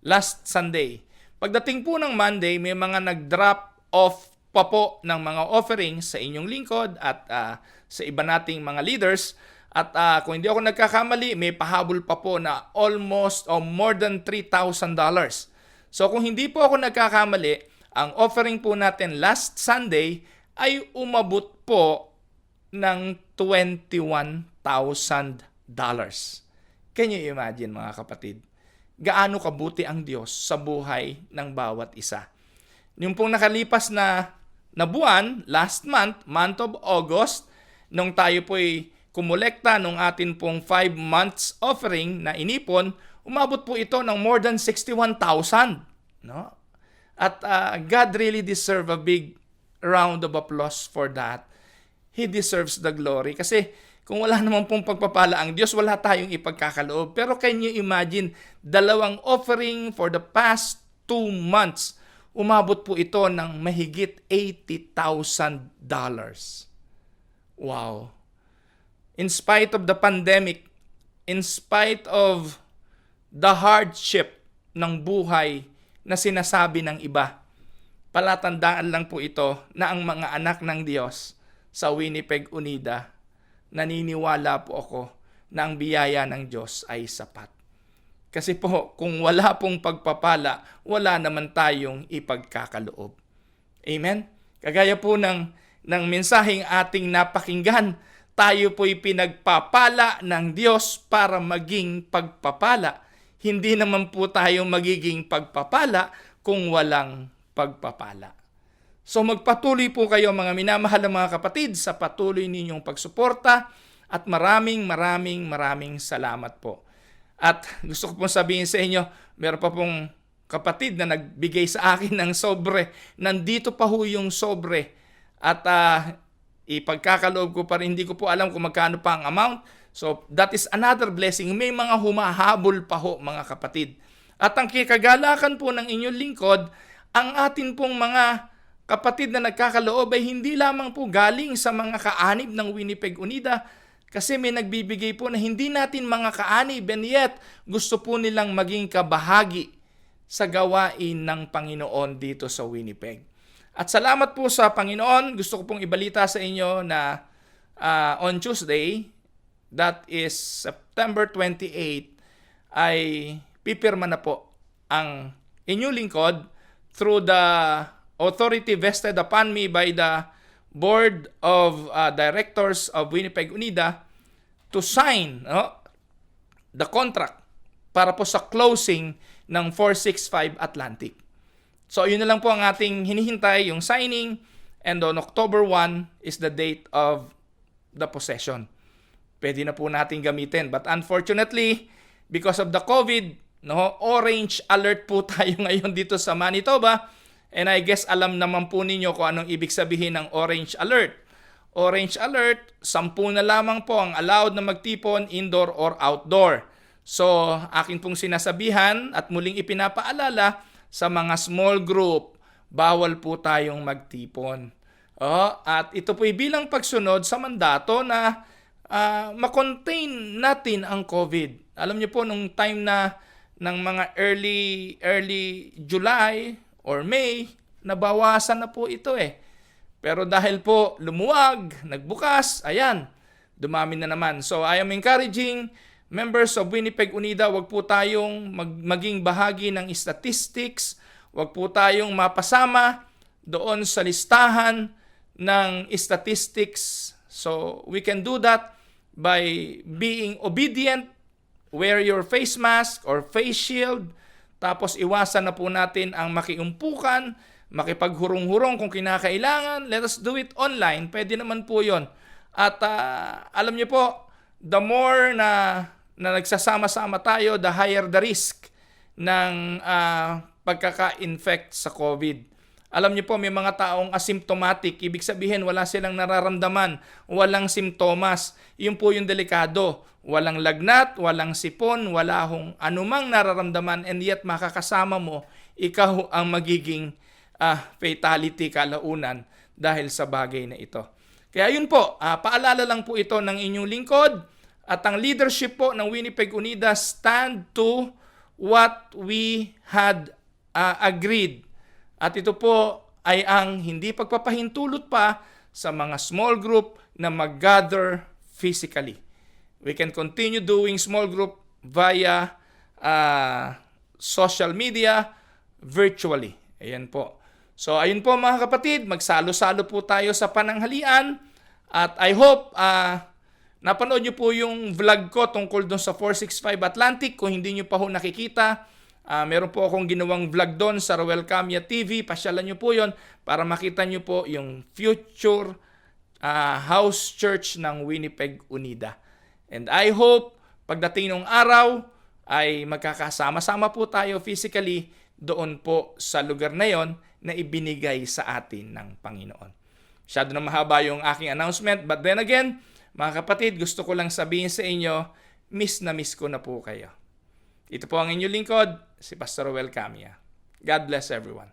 last Sunday. Pagdating po ng Monday, may mga nag-drop off pa po ng mga offerings sa inyong lingkod at sa iba nating mga leaders. At kung hindi ako nagkakamali, may pahabol pa po na almost or more than $3,000. So kung hindi po ako nagkakamali, ang offering po natin last Sunday ay umabot po ng $21,000. Can you imagine, mga kapatid? Gaano kabuti ang Diyos sa buhay ng bawat isa. Yung pong nakalipas na buwan, last month of August, nung tayo po'y kumolekta nung atin pong 5 months offering na inipon, umabot po ito ng more than 61,000. No? At God really deserve a big round of applause for that. He deserves the glory. Kasi kung wala naman pong pagpapala ang Diyos, wala tayong ipagkakaloob. Pero can you imagine, 2 offering for the past 2 months, umabot po ito ng mahigit $80,000. Wow. In spite of the pandemic, in spite of the hardship ng buhay na sinasabi ng iba, palatandaan lang po ito na ang mga anak ng Diyos sa Winnipeg Unida, naniniwala po ako na ang biyaya ng Diyos ay sapat. Kasi po, kung wala pong pagpapala, wala naman tayong ipagkakaloob. Amen? Kagaya po ng mensaheng ating napakinggan, tayo po'y pinagpapala ng Diyos para maging pagpapala. Hindi naman po tayo magiging pagpapala kung walang pagpapala. So magpatuloy po kayo mga minamahal na mga kapatid sa patuloy ninyong pagsuporta at maraming salamat po. At gusto ko pong sabihin sa inyo, meron pa pong kapatid na nagbigay sa akin ng sobre. Nandito pa ho yung sobre. At ipagkakaloob ko pa rin, hindi ko po alam kung magkano pa ang amount. So that is another blessing. May mga humahabol pa ho mga kapatid. At ang kagalakan po ng inyong lingkod, ang atin pong mga kapatid na nagkakaloob ay hindi lamang po galing sa mga kaanib ng Winnipeg Unida, kasi may nagbibigay po na hindi natin mga kaanib, and yet gusto po nilang maging kabahagi sa gawain ng Panginoon dito sa Winnipeg. At salamat po sa Panginoon. Gusto ko pong ibalita sa inyo na on Tuesday, that is September 28, ay pipirma na po ang inyong lingkod through the authority vested upon me by the Board of Directors of Winnipeg Unida to sign the contract para po sa closing ng 465 Atlantic. So yun na lang po ang ating hinihintay, yung signing, and on October 1 is the date of the possession. Pwede na po natin gamitin. But unfortunately, because of the COVID, orange alert po tayo ngayon dito sa Manitoba. And I guess alam naman po ninyo kung anong ibig sabihin ng orange alert. Orange alert, 10 na lamang po ang allowed na magtipon indoor or outdoor. So, akin pong sinasabihan at muling ipinapaalala sa mga small group, bawal po tayong magtipon. At ito po bilang pagsunod sa mandato na makontain natin ang COVID. Alam niyo po, nung time na ng mga early July or May, nabawasan na po ito Pero dahil po lumuwag, nagbukas, ayan, dumami na naman. So I am encouraging members of Winnipeg Unida, wag po tayong maging bahagi ng statistics, wag po tayong mapasama doon sa listahan ng statistics. So we can do that by being obedient, wear your face mask or face shield, tapos iwasan na po natin ang makiumpukan, makipaghurong-hurong kung kinakailangan. Let us do it online. Pwede naman po yon. At alam niyo po, the more na nagsasama-sama tayo, the higher the risk ng pagkaka-infect sa COVID. Alam niyo po, may mga taong asymptomatic. Ibig sabihin, wala silang nararamdaman, walang simptomas. Yun po yung delikado. Walang lagnat, walang sipon, wala hong anumang nararamdaman, and yet makakasama mo, ikaw ang magiging fatality kalaunan dahil sa bagay na ito. Kaya yun po, paalala lang po ito ng inyong lingkod, at ang leadership po ng Winnipeg Unida stand to what we had agreed. At ito po ay ang hindi pagpapahintulot pa sa mga small group na mag-gather physically. We can continue doing small group via social media, virtually. Ayan po. So ayun po mga kapatid, magsalo-salo po tayo sa pananghalian. At I hope napanood nyo po yung vlog ko tungkol doon sa 465 Atlantic. Kung hindi nyo pa ho nakikita, meron po akong ginawang vlog doon sa Roel Camia TV. Pasyalan nyo po yon para makita nyo po yung future house church ng Winnipeg Unida. And I hope pagdating ng araw ay magkakasama-sama po tayo physically doon po sa lugar na yon na ibinigay sa atin ng Panginoon. Masyado na mahaba yung aking announcement, but then again, mga kapatid, gusto ko lang sabihin sa inyo, miss na miss ko na po kayo. Ito po ang inyong lingkod, si Pastor Roel Camia. God bless everyone.